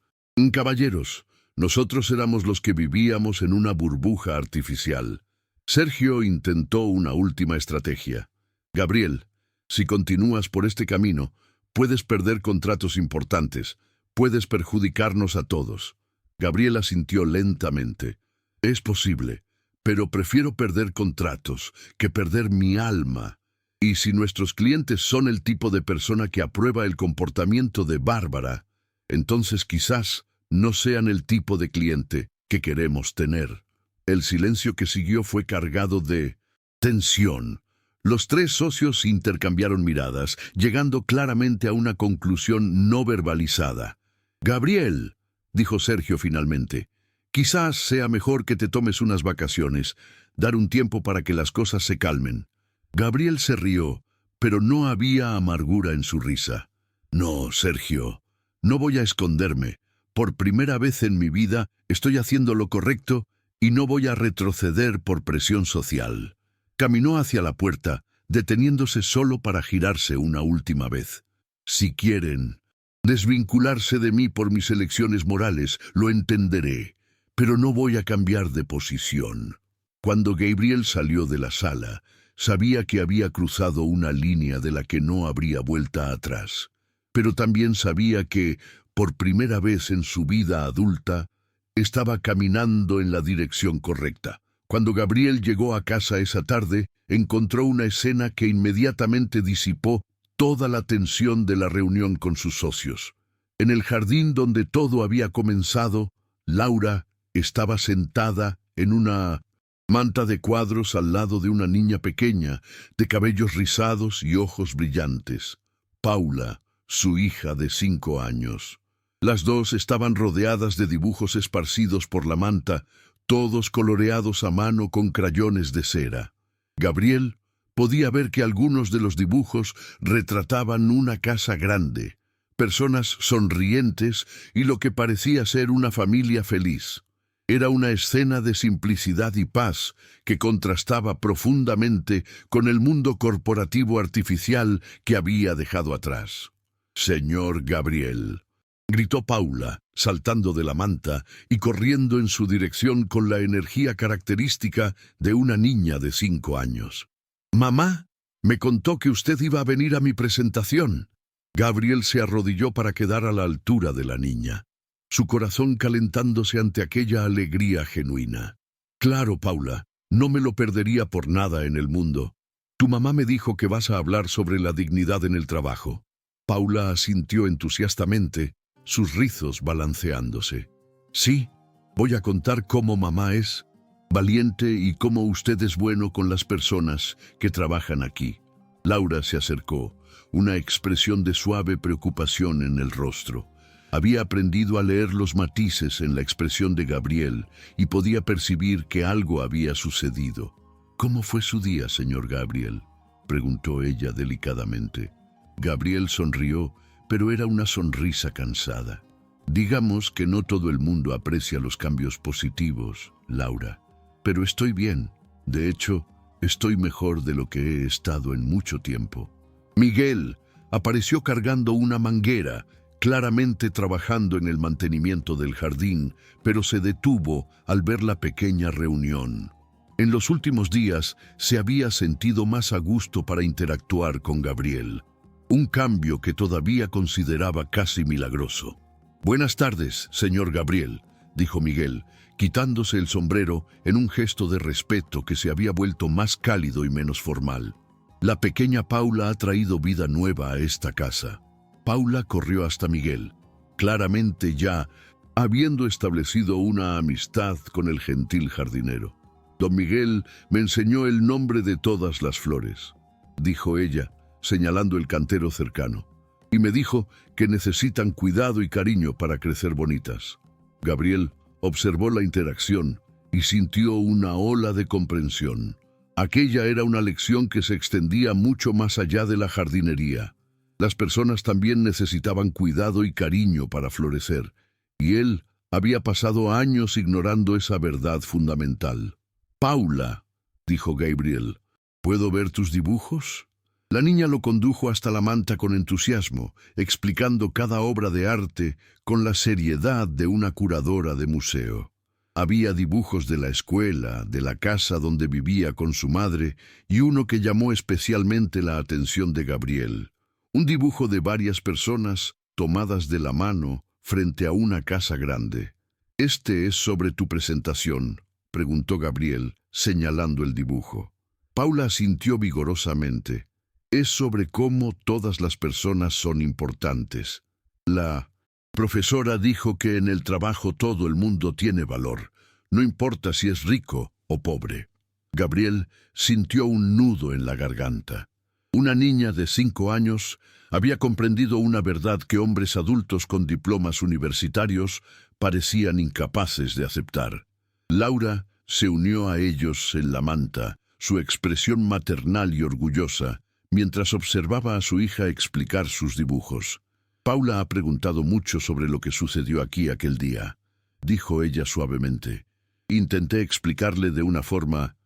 Caballeros, nosotros éramos los que vivíamos en una burbuja artificial». Sergio intentó una última estrategia. «Gabriel, si continúas por este camino, puedes perder contratos importantes, puedes perjudicarnos a todos». Gabriel asintió lentamente. «Es posible, pero prefiero perder contratos que perder mi alma. Y si nuestros clientes son el tipo de persona que aprueba el comportamiento de Bárbara, entonces quizás no sean el tipo de cliente que queremos tener». El silencio que siguió fue cargado de tensión. Los tres socios intercambiaron miradas, llegando claramente a una conclusión no verbalizada. «Gabriel», dijo Sergio finalmente, «quizás sea mejor que te tomes unas vacaciones, dar un tiempo para que las cosas se calmen». Gabriel se rió, pero no había amargura en su risa. «No, Sergio, no voy a esconderme. Por primera vez en mi vida estoy haciendo lo correcto y no voy a retroceder por presión social». Caminó hacia la puerta, deteniéndose solo para girarse una última vez. «Si quieren desvincularse de mí por mis elecciones morales, lo entenderé, pero no voy a cambiar de posición». Cuando Gabriel salió de la sala, sabía que había cruzado una línea de la que no habría vuelta atrás, pero también sabía que, por primera vez en su vida adulta, estaba caminando en la dirección correcta. Cuando Gabriel llegó a casa esa tarde, encontró una escena que inmediatamente disipó toda la tensión de la reunión con sus socios. En el jardín donde todo había comenzado, Laura estaba sentada en una manta de cuadros al lado de una niña pequeña, de cabellos rizados y ojos brillantes. Paula, su hija de 5 años. Las dos estaban rodeadas de dibujos esparcidos por la manta, todos coloreados a mano con crayones de cera. Gabriel podía ver que algunos de los dibujos retrataban una casa grande, personas sonrientes y lo que parecía ser una familia feliz. Era una escena de simplicidad y paz que contrastaba profundamente con el mundo corporativo artificial que había dejado atrás. «Señor Gabriel», gritó Paula, saltando de la manta y corriendo en su dirección con la energía característica de una niña de 5 años. «Mamá, me contó que usted iba a venir a mi presentación». Gabriel se arrodilló para quedar a la altura de la niña, su corazón calentándose ante aquella alegría genuina. «Claro, Paula, no me lo perdería por nada en el mundo. Tu mamá me dijo que vas a hablar sobre la dignidad en el trabajo». Paula asintió entusiastamente, sus rizos balanceándose. «Sí, voy a contar cómo mamá es valiente y cómo usted es bueno con las personas que trabajan aquí». Laura se acercó, una expresión de suave preocupación en el rostro. Había aprendido a leer los matices en la expresión de Gabriel y podía percibir que algo había sucedido. «¿Cómo fue su día, señor Gabriel?», preguntó ella delicadamente. Gabriel sonrió, pero era una sonrisa cansada. «Digamos que no todo el mundo aprecia los cambios positivos, Laura, pero estoy bien. De hecho, estoy mejor de lo que he estado en mucho tiempo». Miguel apareció cargando una manguera, claramente trabajando en el mantenimiento del jardín, pero se detuvo al ver la pequeña reunión. En los últimos días se había sentido más a gusto para interactuar con Gabriel, un cambio que todavía consideraba casi milagroso. «Buenas tardes, señor Gabriel», dijo Miguel, quitándose el sombrero en un gesto de respeto que se había vuelto más cálido y menos formal. «La pequeña Paula ha traído vida nueva a esta casa». Paula corrió hasta Miguel, claramente ya habiendo establecido una amistad con el gentil jardinero. «Don Miguel me enseñó el nombre de todas las flores», dijo ella, señalando el cantero cercano, «y me dijo que necesitan cuidado y cariño para crecer bonitas». Gabriel observó la interacción y sintió una ola de comprensión. Aquella era una lección que se extendía mucho más allá de la jardinería. Las personas también necesitaban cuidado y cariño para florecer, y él había pasado años ignorando esa verdad fundamental. «Paula», dijo Gabriel, «¿puedo ver tus dibujos?». La niña lo condujo hasta la manta con entusiasmo, explicando cada obra de arte con la seriedad de una curadora de museo. Había dibujos de la escuela, de la casa donde vivía con su madre, y uno que llamó especialmente la atención de Gabriel. Un dibujo de varias personas tomadas de la mano frente a una casa grande. «¿Este es sobre tu presentación?», preguntó Gabriel, señalando el dibujo. Paula asintió vigorosamente. «Es sobre cómo todas las personas son importantes. La profesora dijo que en el trabajo todo el mundo tiene valor, no importa si es rico o pobre». Gabriel sintió un nudo en la garganta. Una niña de 5 años había comprendido una verdad que hombres adultos con diplomas universitarios parecían incapaces de aceptar. Laura se unió a ellos en la manta, su expresión maternal y orgullosa, mientras observaba a su hija explicar sus dibujos. «Paula ha preguntado mucho sobre lo que sucedió aquí aquel día», dijo ella suavemente. «Intenté explicarle de una forma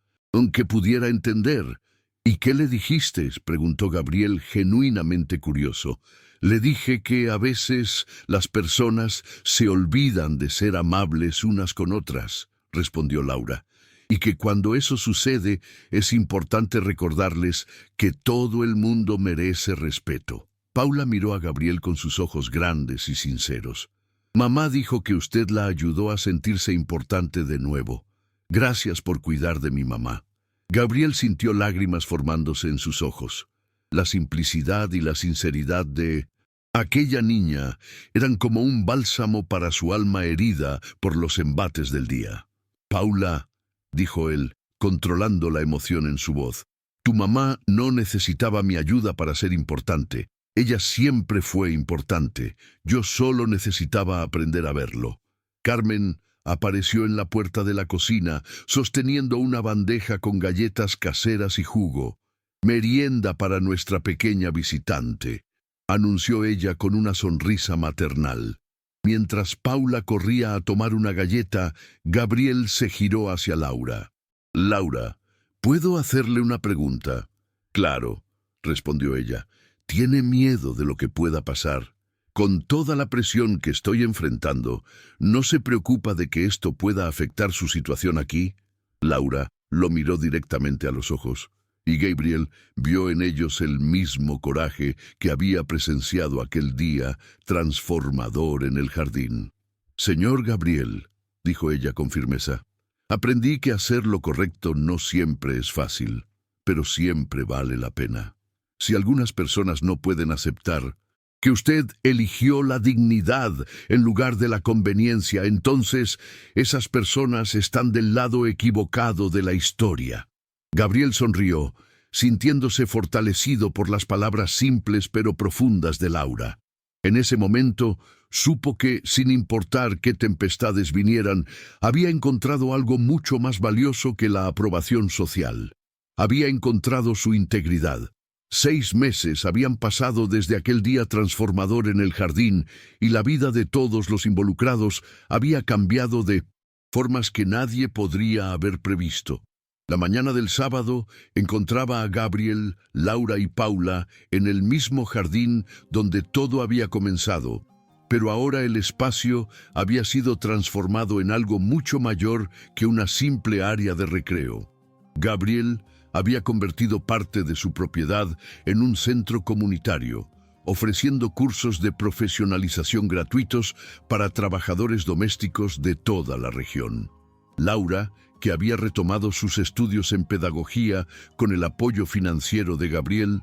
que pudiera entender». «¿Y qué le dijiste?», preguntó Gabriel, genuinamente curioso. «Le dije que a veces las personas se olvidan de ser amables unas con otras», respondió Laura, «y que cuando eso sucede es importante recordarles que todo el mundo merece respeto». Paula miró a Gabriel con sus ojos grandes y sinceros. «Mamá dijo que usted la ayudó a sentirse importante de nuevo. Gracias por cuidar de mi mamá». Gabriel sintió lágrimas formándose en sus ojos. La simplicidad y la sinceridad de aquella niña eran como un bálsamo para su alma herida por los embates del día. «Paula», dijo él, controlando la emoción en su voz, «tu mamá no necesitaba mi ayuda para ser importante. Ella siempre fue importante. Yo solo necesitaba aprender a verlo». Carmen apareció en la puerta de la cocina, sosteniendo una bandeja con galletas caseras y jugo. «Merienda para nuestra pequeña visitante», anunció ella con una sonrisa maternal. Mientras Paula corría a tomar una galleta, Gabriel se giró hacia Laura. «Laura, ¿puedo hacerle una pregunta?». «Claro», respondió ella. «¿Tiene miedo de lo que pueda pasar? Con toda la presión que estoy enfrentando, ¿no se preocupa de que esto pueda afectar su situación aquí?». Laura lo miró directamente a los ojos, y Gabriel vio en ellos el mismo coraje que había presenciado aquel día transformador en el jardín. «Señor Gabriel», dijo ella con firmeza, «aprendí que hacer lo correcto no siempre es fácil, pero siempre vale la pena. Si algunas personas no pueden aceptar que usted eligió la dignidad en lugar de la conveniencia, entonces esas personas están del lado equivocado de la historia». Gabriel sonrió, sintiéndose fortalecido por las palabras simples pero profundas de Laura. En ese momento, Supo que, sin importar qué tempestades vinieran, había encontrado algo mucho más valioso que la aprobación social. Había encontrado su integridad. 6 meses habían pasado desde aquel día transformador en el jardín y la vida de todos los involucrados había cambiado de formas que nadie podría haber previsto. La mañana del sábado encontraba a Gabriel, Laura y Paula en el mismo jardín donde todo había comenzado, pero ahora el espacio había sido transformado en algo mucho mayor que una simple área de recreo. Gabriel había convertido parte de su propiedad en un centro comunitario, ofreciendo cursos de profesionalización gratuitos para trabajadores domésticos de toda la región. Laura, que había retomado sus estudios en pedagogía con el apoyo financiero de Gabriel,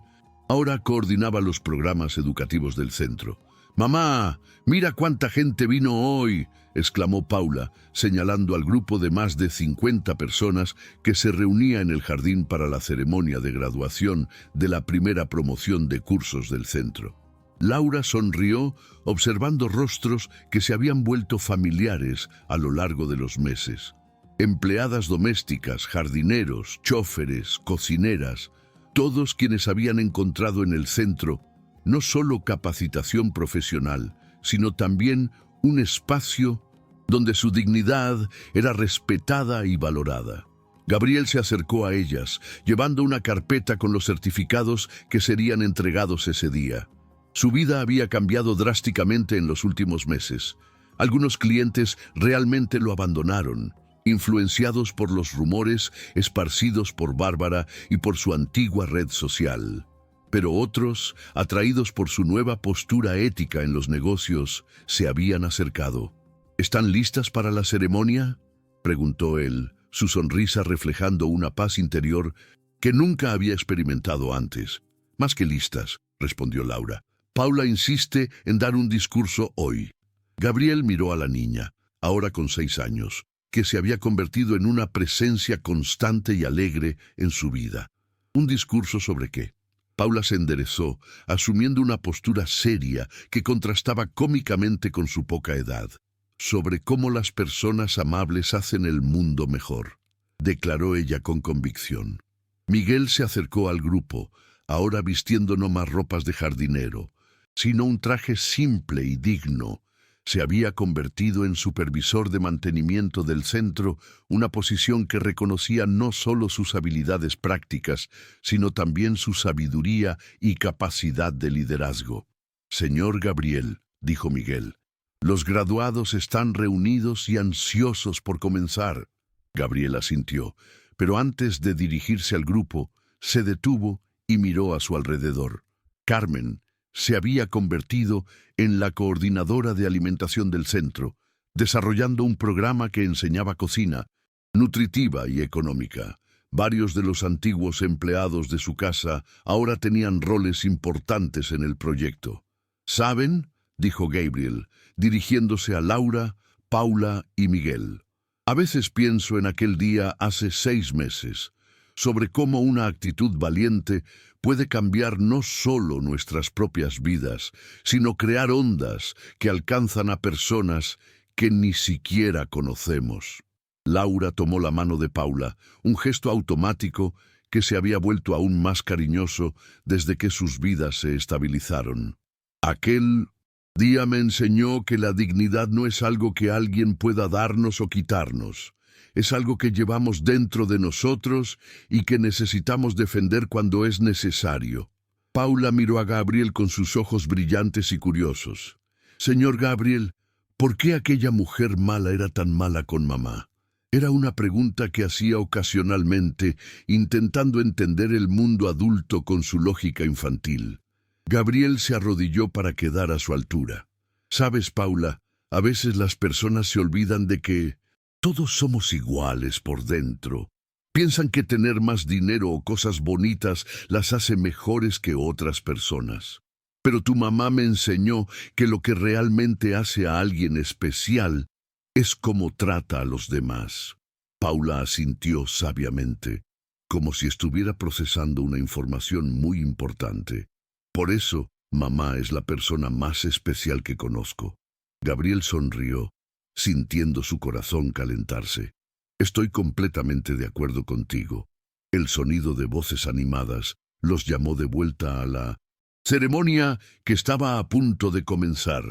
ahora coordinaba los programas educativos del centro. «¡Mamá! ¡Mira cuánta gente vino hoy!», exclamó Paula, señalando al grupo de más de 50 personas que se reunía en el jardín para la ceremonia de graduación de la primera promoción de cursos del centro. Laura sonrió, observando rostros que se habían vuelto familiares a lo largo de los meses. Empleadas domésticas, jardineros, chóferes, cocineras, todos quienes habían encontrado en el centro no solo capacitación profesional, sino también un espacio donde su dignidad era respetada y valorada. Gabriel se acercó a ellas, llevando una carpeta con los certificados que serían entregados ese día. Su vida había cambiado drásticamente en los últimos meses. Algunos clientes realmente lo abandonaron, influenciados por los rumores esparcidos por Bárbara y por su antigua red social. Pero otros, atraídos por su nueva postura ética en los negocios, se habían acercado. «¿Están listas para la ceremonia?», preguntó él, su sonrisa reflejando una paz interior que nunca había experimentado antes. «Más que listas», respondió Laura. «Paula insiste en dar un discurso hoy». Gabriel miró a la niña, ahora con 6 años, que se había convertido en una presencia constante y alegre en su vida. ¿Un discurso sobre qué? Paula se enderezó, asumiendo una postura seria que contrastaba cómicamente con su poca edad. «Sobre cómo las personas amables hacen el mundo mejor», declaró ella con convicción. Miguel se acercó al grupo, ahora vistiendo no más ropas de jardinero, sino un traje simple y digno. Se había convertido en supervisor de mantenimiento del centro, una posición que reconocía no solo sus habilidades prácticas, sino también su sabiduría y capacidad de liderazgo. «Señor Gabriel», dijo Miguel, «los graduados están reunidos y ansiosos por comenzar». Gabriel asintió, pero antes de dirigirse al grupo, se detuvo y miró a su alrededor. Carmen se había convertido en la coordinadora de alimentación del centro, desarrollando un programa que enseñaba cocina, nutritiva y económica. Varios de los antiguos empleados de su casa ahora tenían roles importantes en el proyecto. «¿Saben?», dijo Gabriel, dirigiéndose a Laura, Paula y Miguel. «A veces pienso en aquel día hace 6 meses, sobre cómo una actitud valiente puede cambiar no solo nuestras propias vidas, sino crear ondas que alcanzan a personas que ni siquiera conocemos». Laura tomó la mano de Paula, un gesto automático que se había vuelto aún más cariñoso desde que sus vidas se estabilizaron. «Aquel día me enseñó que la dignidad no es algo que alguien pueda darnos o quitarnos. Es algo que llevamos dentro de nosotros y que necesitamos defender cuando es necesario». Paula miró a Gabriel con sus ojos brillantes y curiosos. «Señor Gabriel, ¿por qué aquella mujer mala era tan mala con mamá?». Era una pregunta que hacía ocasionalmente, intentando entender el mundo adulto con su lógica infantil. Gabriel se arrodilló para quedar a su altura. «Sabes, Paula, a veces las personas se olvidan de que todos somos iguales por dentro. Piensan que tener más dinero o cosas bonitas las hace mejores que otras personas. Pero tu mamá me enseñó que lo que realmente hace a alguien especial es cómo trata a los demás». Paula asintió sabiamente, como si estuviera procesando una información muy importante. «Por eso, mamá es la persona más especial que conozco. Gabriel sonrió, sintiendo su corazón calentarse. Estoy completamente de acuerdo contigo. El sonido de voces animadas los llamó de vuelta a la ceremonia que estaba a punto de comenzar.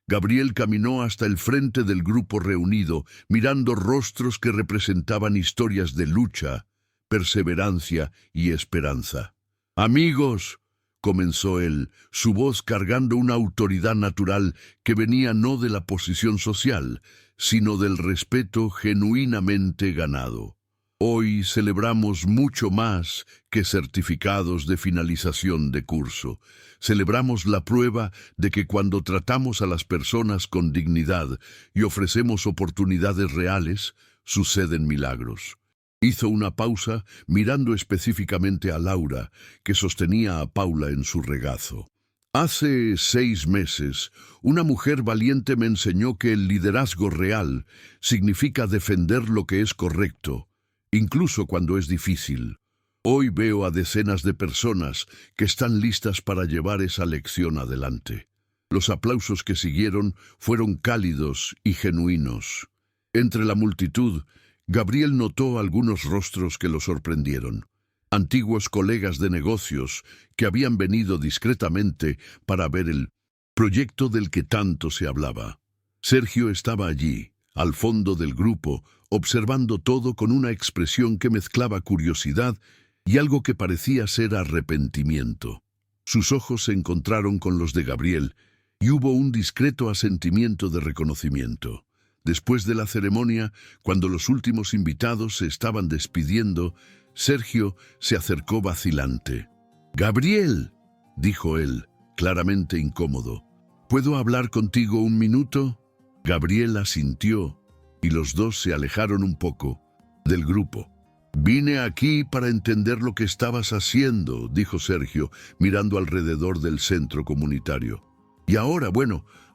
Gabriel caminó hasta el frente del grupo reunido, mirando rostros que representaban historias de lucha, perseverancia y esperanza. «Amigos», comenzó él, su voz cargando una autoridad natural que venía no de la posición social, sino del respeto genuinamente ganado. «Hoy celebramos mucho más que certificados de finalización de curso. Celebramos la prueba de que cuando tratamos a las personas con dignidad y ofrecemos oportunidades reales, suceden milagros». Hizo una pausa, mirando específicamente a Laura, que sostenía a Paula en su regazo. «Hace 6 meses, una mujer valiente me enseñó que el liderazgo real significa defender lo que es correcto, incluso cuando es difícil. Hoy veo a decenas de personas que están listas para llevar esa lección adelante». Los aplausos que siguieron fueron cálidos y genuinos. Entre la multitud, Gabriel notó algunos rostros que lo sorprendieron. Antiguos colegas de negocios que habían venido discretamente para ver el proyecto del que tanto se hablaba. Sergio estaba allí, al fondo del grupo, observando todo con una expresión que mezclaba curiosidad y algo que parecía ser arrepentimiento. Sus ojos se encontraron con los de Gabriel y hubo un discreto asentimiento de reconocimiento. Después de la ceremonia, cuando los últimos invitados se estaban despidiendo, Sergio se acercó vacilante. «Gabriel», dijo él, claramente incómodo, «¿puedo hablar contigo un minuto?» Gabriel asintió, y los dos se alejaron un poco del grupo. «Vine aquí para entender lo que estabas haciendo», dijo Sergio, mirando alrededor del centro comunitario. «Y ahora,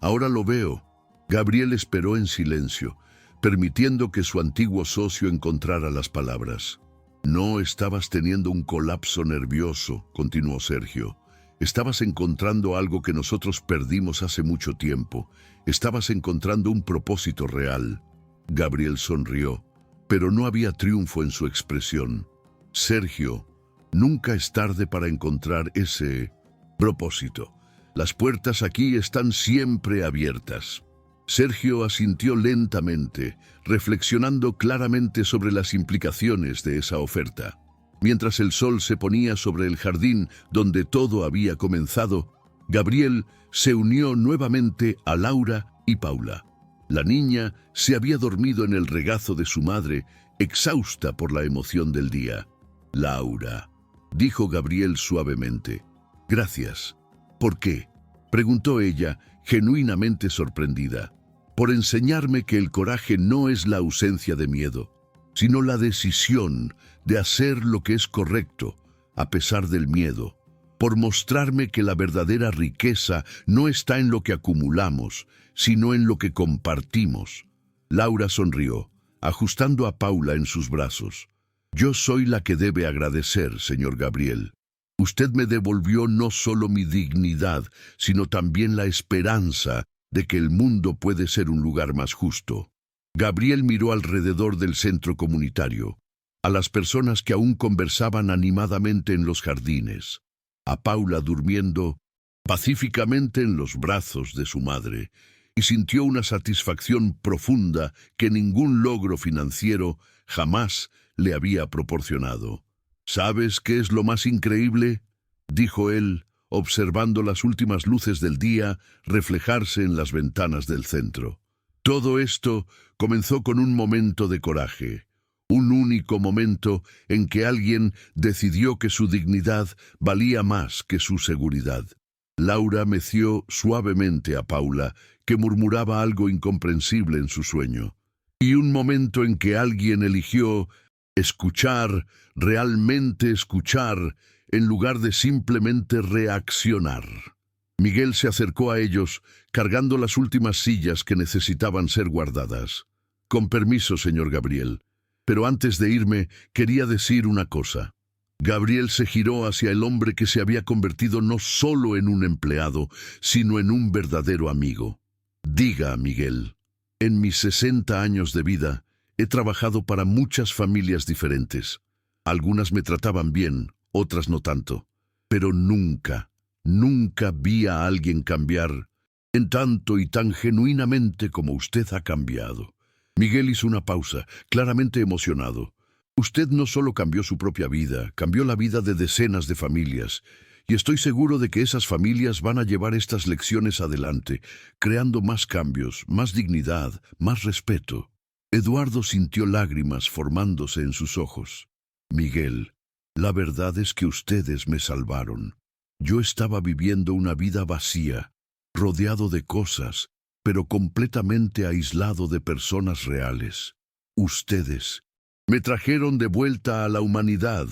ahora lo veo». Gabriel esperó en silencio, permitiendo que su antiguo socio encontrara las palabras. «No estabas teniendo un colapso nervioso», continuó Sergio. «Estabas encontrando algo que nosotros perdimos hace mucho tiempo. Estabas encontrando un propósito real». Gabriel sonrió, pero no había triunfo en su expresión. «Sergio, nunca es tarde para encontrar ese propósito. Las puertas aquí están siempre abiertas». Sergio asintió lentamente, reflexionando claramente sobre las implicaciones de esa oferta. Mientras el sol se ponía sobre el jardín donde todo había comenzado, Gabriel se unió nuevamente a Laura y Paula. La niña se había dormido en el regazo de su madre, exhausta por la emoción del día. «Laura», dijo Gabriel suavemente. «Gracias». «¿Por qué?», preguntó ella, genuinamente sorprendida. «Por enseñarme que el coraje no es la ausencia de miedo, sino la decisión de hacer lo que es correcto, a pesar del miedo. Por mostrarme que la verdadera riqueza no está en lo que acumulamos, sino en lo que compartimos». Laura sonrió, ajustando a Paula en sus brazos. «Yo soy la que debe agradecer, señor Gabriel. Usted me devolvió no solo mi dignidad, sino también la esperanza de que el mundo puede ser un lugar más justo». Gabriel miró alrededor del centro comunitario, a las personas que aún conversaban animadamente en los jardines, a Paula durmiendo pacíficamente en los brazos de su madre, y sintió una satisfacción profunda que ningún logro financiero jamás le había proporcionado. «¿Sabes qué es lo más increíble?», dijo él, observando las últimas luces del día reflejarse en las ventanas del centro. Todo esto comenzó con un momento de coraje, un único momento en que alguien decidió que su dignidad valía más que su seguridad. Laura meció suavemente a Paula, que murmuraba algo incomprensible en su sueño. Y un momento en que alguien eligió escuchar, realmente escuchar, en lugar de simplemente reaccionar. Miguel se acercó a ellos, cargando las últimas sillas que necesitaban ser guardadas. «Con permiso, señor Gabriel, pero antes de irme quería decir una cosa». Gabriel se giró hacia el hombre que se había convertido no solo en un empleado, sino en un verdadero amigo. Diga, Miguel, en mis 60 años de vida he trabajado para muchas familias diferentes. Algunas me trataban bien, otras no tanto. Pero nunca, nunca vi a alguien cambiar en tanto y tan genuinamente como usted ha cambiado. Miguel hizo una pausa, claramente emocionado. Usted no solo cambió su propia vida, cambió la vida de decenas de familias. Y estoy seguro de que esas familias van a llevar estas lecciones adelante, creando más cambios, más dignidad, más respeto. Eduardo sintió lágrimas formándose en sus ojos. Miguel, la verdad es que ustedes me salvaron. Yo estaba viviendo una vida vacía, rodeado de cosas, pero completamente aislado de personas reales. Ustedes me trajeron de vuelta a la humanidad.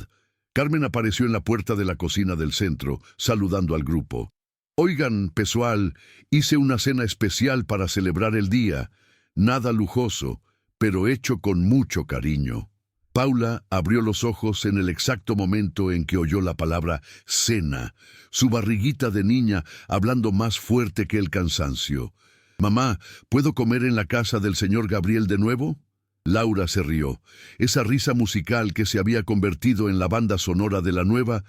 Carmen apareció en la puerta de la cocina del centro, saludando al grupo. Oigan, Pesual, hice una cena especial para celebrar el día. Nada lujoso, pero hecho con mucho cariño. Paula abrió los ojos en el exacto momento en que oyó la palabra cena, su barriguita de niña hablando más fuerte que el cansancio. «Mamá, ¿puedo comer en la casa del señor Gabriel de nuevo?» Laura se rió. Esa risa musical que se había convertido en la banda sonora de la nueva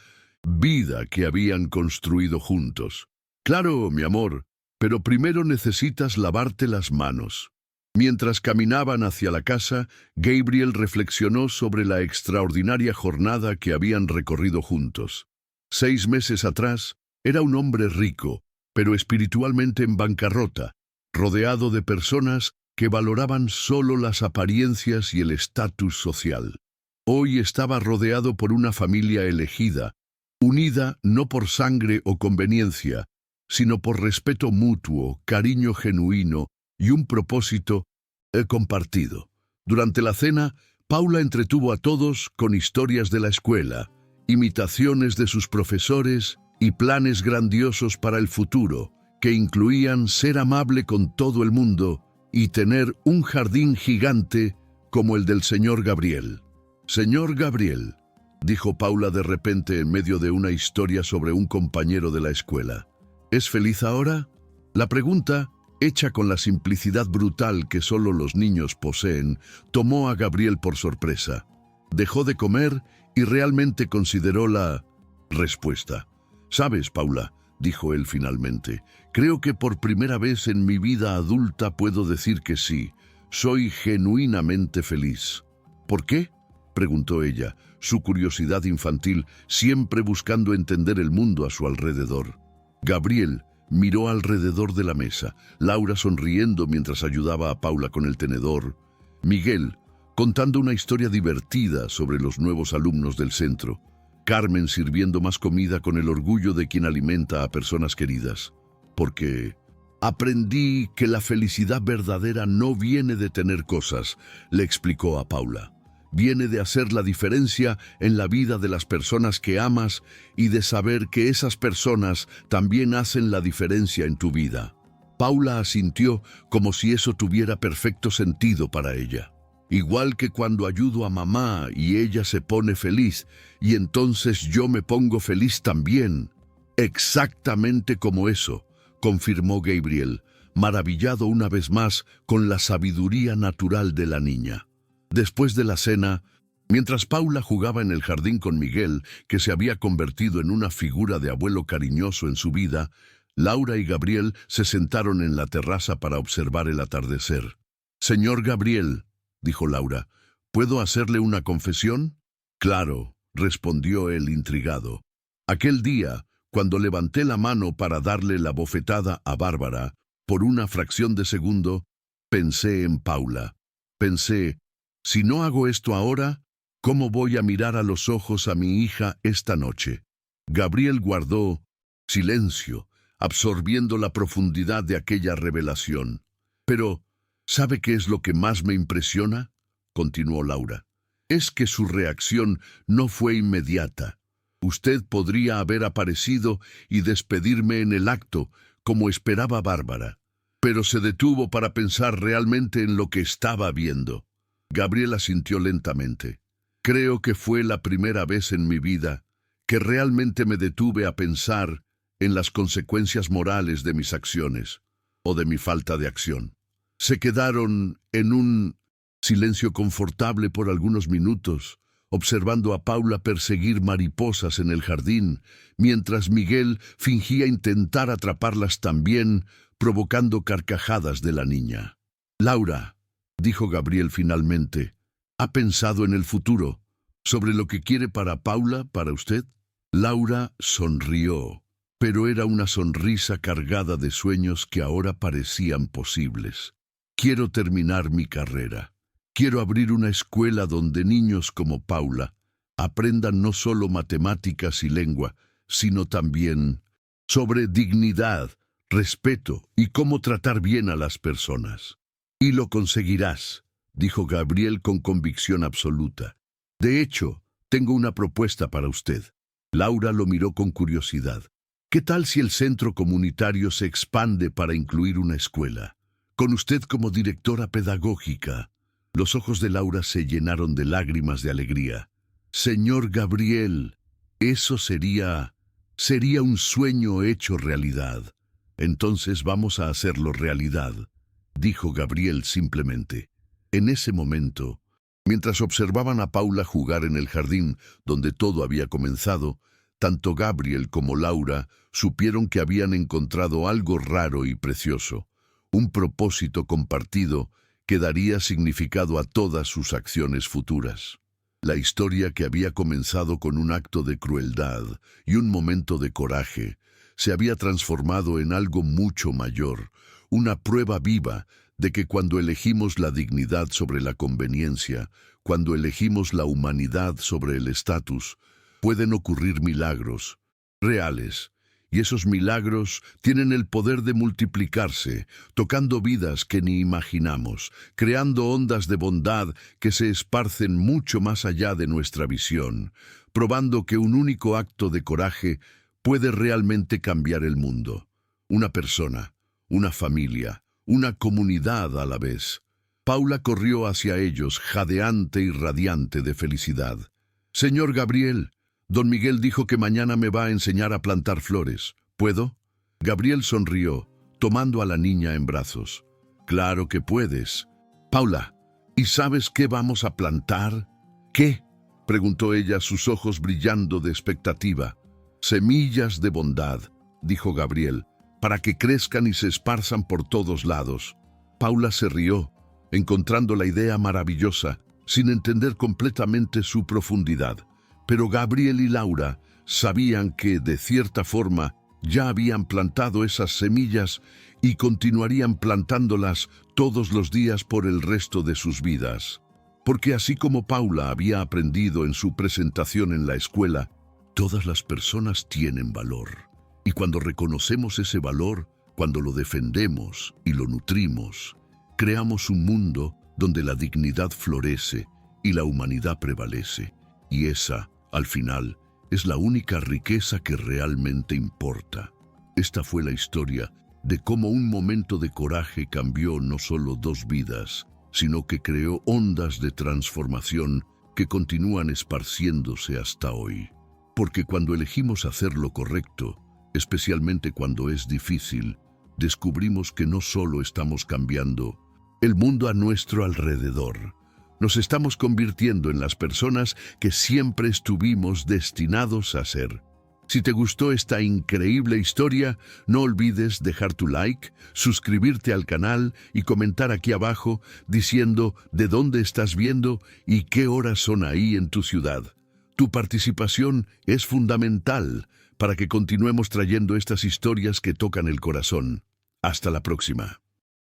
vida que habían construido juntos. «Claro, mi amor, pero primero necesitas lavarte las manos». Mientras caminaban hacia la casa, Gabriel reflexionó sobre la extraordinaria jornada que habían recorrido juntos. 6 meses atrás, era un hombre rico, pero espiritualmente en bancarrota, rodeado de personas que valoraban solo las apariencias y el estatus social. Hoy estaba rodeado por una familia elegida, unida no por sangre o conveniencia, sino por respeto mutuo, cariño genuino y un propósito compartido. Durante la cena, Paula entretuvo a todos con historias de la escuela, imitaciones de sus profesores y planes grandiosos para el futuro, que incluían ser amable con todo el mundo y tener un jardín gigante como el del señor Gabriel. «Señor Gabriel», dijo Paula de repente en medio de una historia sobre un compañero de la escuela, «¿es feliz ahora?» La pregunta, hecha con la simplicidad brutal que solo los niños poseen, tomó a Gabriel por sorpresa. Dejó de comer y realmente consideró la respuesta. «¿Sabes, Paula?», dijo él finalmente, «creo que por primera vez en mi vida adulta puedo decir que sí, soy genuinamente feliz». «¿Por qué?», preguntó ella, su curiosidad infantil siempre buscando entender el mundo a su alrededor. Gabriel miró alrededor de la mesa, Laura sonriendo mientras ayudaba a Paula con el tenedor, Miguel contando una historia divertida sobre los nuevos alumnos del centro, Carmen sirviendo más comida con el orgullo de quien alimenta a personas queridas. «Porque aprendí que la felicidad verdadera no viene de tener cosas», le explicó a Paula. «Viene de hacer la diferencia en la vida de las personas que amas y de saber que esas personas también hacen la diferencia en tu vida». Paula asintió como si eso tuviera perfecto sentido para ella. «Igual que cuando ayudo a mamá y ella se pone feliz, y entonces yo me pongo feliz también». «Exactamente como eso», confirmó Gabriel, maravillado una vez más con la sabiduría natural de la niña. Después de la cena, mientras Paula jugaba en el jardín con Miguel, que se había convertido en una figura de abuelo cariñoso en su vida, Laura y Gabriel se sentaron en la terraza para observar el atardecer. «Señor Gabriel», dijo Laura, «¿puedo hacerle una confesión?» «Claro», respondió él intrigado. «Aquel día, cuando levanté la mano para darle la bofetada a Bárbara, por una fracción de segundo, pensé en Paula. Pensé, si no hago esto ahora, ¿cómo voy a mirar a los ojos a mi hija esta noche?» Gabriel guardó silencio, absorbiendo la profundidad de aquella revelación. «Pero, ¿sabe qué es lo que más me impresiona?», continuó Laura. «Es que su reacción no fue inmediata. Usted podría haber aparecido y despedirme en el acto, como esperaba Bárbara, pero se detuvo para pensar realmente en lo que estaba viendo». Gabriel asintió lentamente. «Creo que fue la primera vez en mi vida que realmente me detuve a pensar en las consecuencias morales de mis acciones. o de mi falta de acción. Se quedaron en un silencio confortable por algunos minutos, observando a Paula perseguir mariposas en el jardín, mientras Miguel fingía intentar atraparlas también, provocando carcajadas de la niña. «Laura», dijo Gabriel finalmente, «¿ha pensado en el futuro? ¿Sobre lo que quiere para Paula, para usted?» Laura sonrió, pero era una sonrisa cargada de sueños que ahora parecían posibles. «Quiero terminar mi carrera. Quiero abrir una escuela donde niños como Paula aprendan no solo matemáticas y lengua, sino también sobre dignidad, respeto y cómo tratar bien a las personas». «Y lo conseguirás», dijo Gabriel con convicción absoluta. «De hecho, tengo una propuesta para usted». Laura lo miró con curiosidad. «¿Qué tal si el centro comunitario se expande para incluir una escuela? Con usted como directora pedagógica». Los ojos de Laura se llenaron de lágrimas de alegría. «Señor Gabriel, eso sería un sueño hecho realidad. Entonces vamos a hacerlo realidad», dijo Gabriel simplemente. En ese momento, mientras observaban a Paula jugar en el jardín donde todo había comenzado, tanto Gabriel como Laura supieron que habían encontrado algo raro y precioso, un propósito compartido que daría significado a todas sus acciones futuras. La historia que había comenzado con un acto de crueldad y un momento de coraje se había transformado en algo mucho mayor, una prueba viva de que cuando elegimos la dignidad sobre la conveniencia, cuando elegimos la humanidad sobre el estatus, pueden ocurrir milagros reales. Y esos milagros tienen el poder de multiplicarse, tocando vidas que ni imaginamos, creando ondas de bondad que se esparcen mucho más allá de nuestra visión, probando que un único acto de coraje puede realmente cambiar el mundo. Una persona, una familia, una comunidad a la vez. Paula corrió hacia ellos, jadeante y radiante de felicidad. «Señor Gabriel, don Miguel dijo que mañana me va a enseñar a plantar flores. ¿Puedo?» Gabriel sonrió, tomando a la niña en brazos. «Claro que puedes. Paula, ¿y sabes qué vamos a plantar?» «¿Qué?», preguntó ella, sus ojos brillando de expectativa. «Semillas de bondad», dijo Gabriel, «para que crezcan y se esparzan por todos lados». Paula se rió, encontrando la idea maravillosa, sin entender completamente su profundidad. Pero Gabriel y Laura sabían que, de cierta forma, ya habían plantado esas semillas y continuarían plantándolas todos los días por el resto de sus vidas. Porque así como Paula había aprendido en su presentación en la escuela, todas las personas tienen valor. Y cuando reconocemos ese valor, cuando lo defendemos y lo nutrimos, creamos un mundo donde la dignidad florece y la humanidad prevalece. Y esa, al final, es la única riqueza que realmente importa. Esta fue la historia de cómo un momento de coraje cambió no solo dos vidas, sino que creó ondas de transformación que continúan esparciéndose hasta hoy. Porque cuando elegimos hacer lo correcto, especialmente cuando es difícil, descubrimos que no solo estamos cambiando el mundo a nuestro alrededor, nos estamos convirtiendo en las personas que siempre estuvimos destinados a ser. Si te gustó esta increíble historia, no olvides dejar tu like, suscribirte al canal y comentar aquí abajo diciendo de dónde estás viendo y qué horas son ahí en tu ciudad. Tu participación es fundamental para que continuemos trayendo estas historias que tocan el corazón. Hasta la próxima.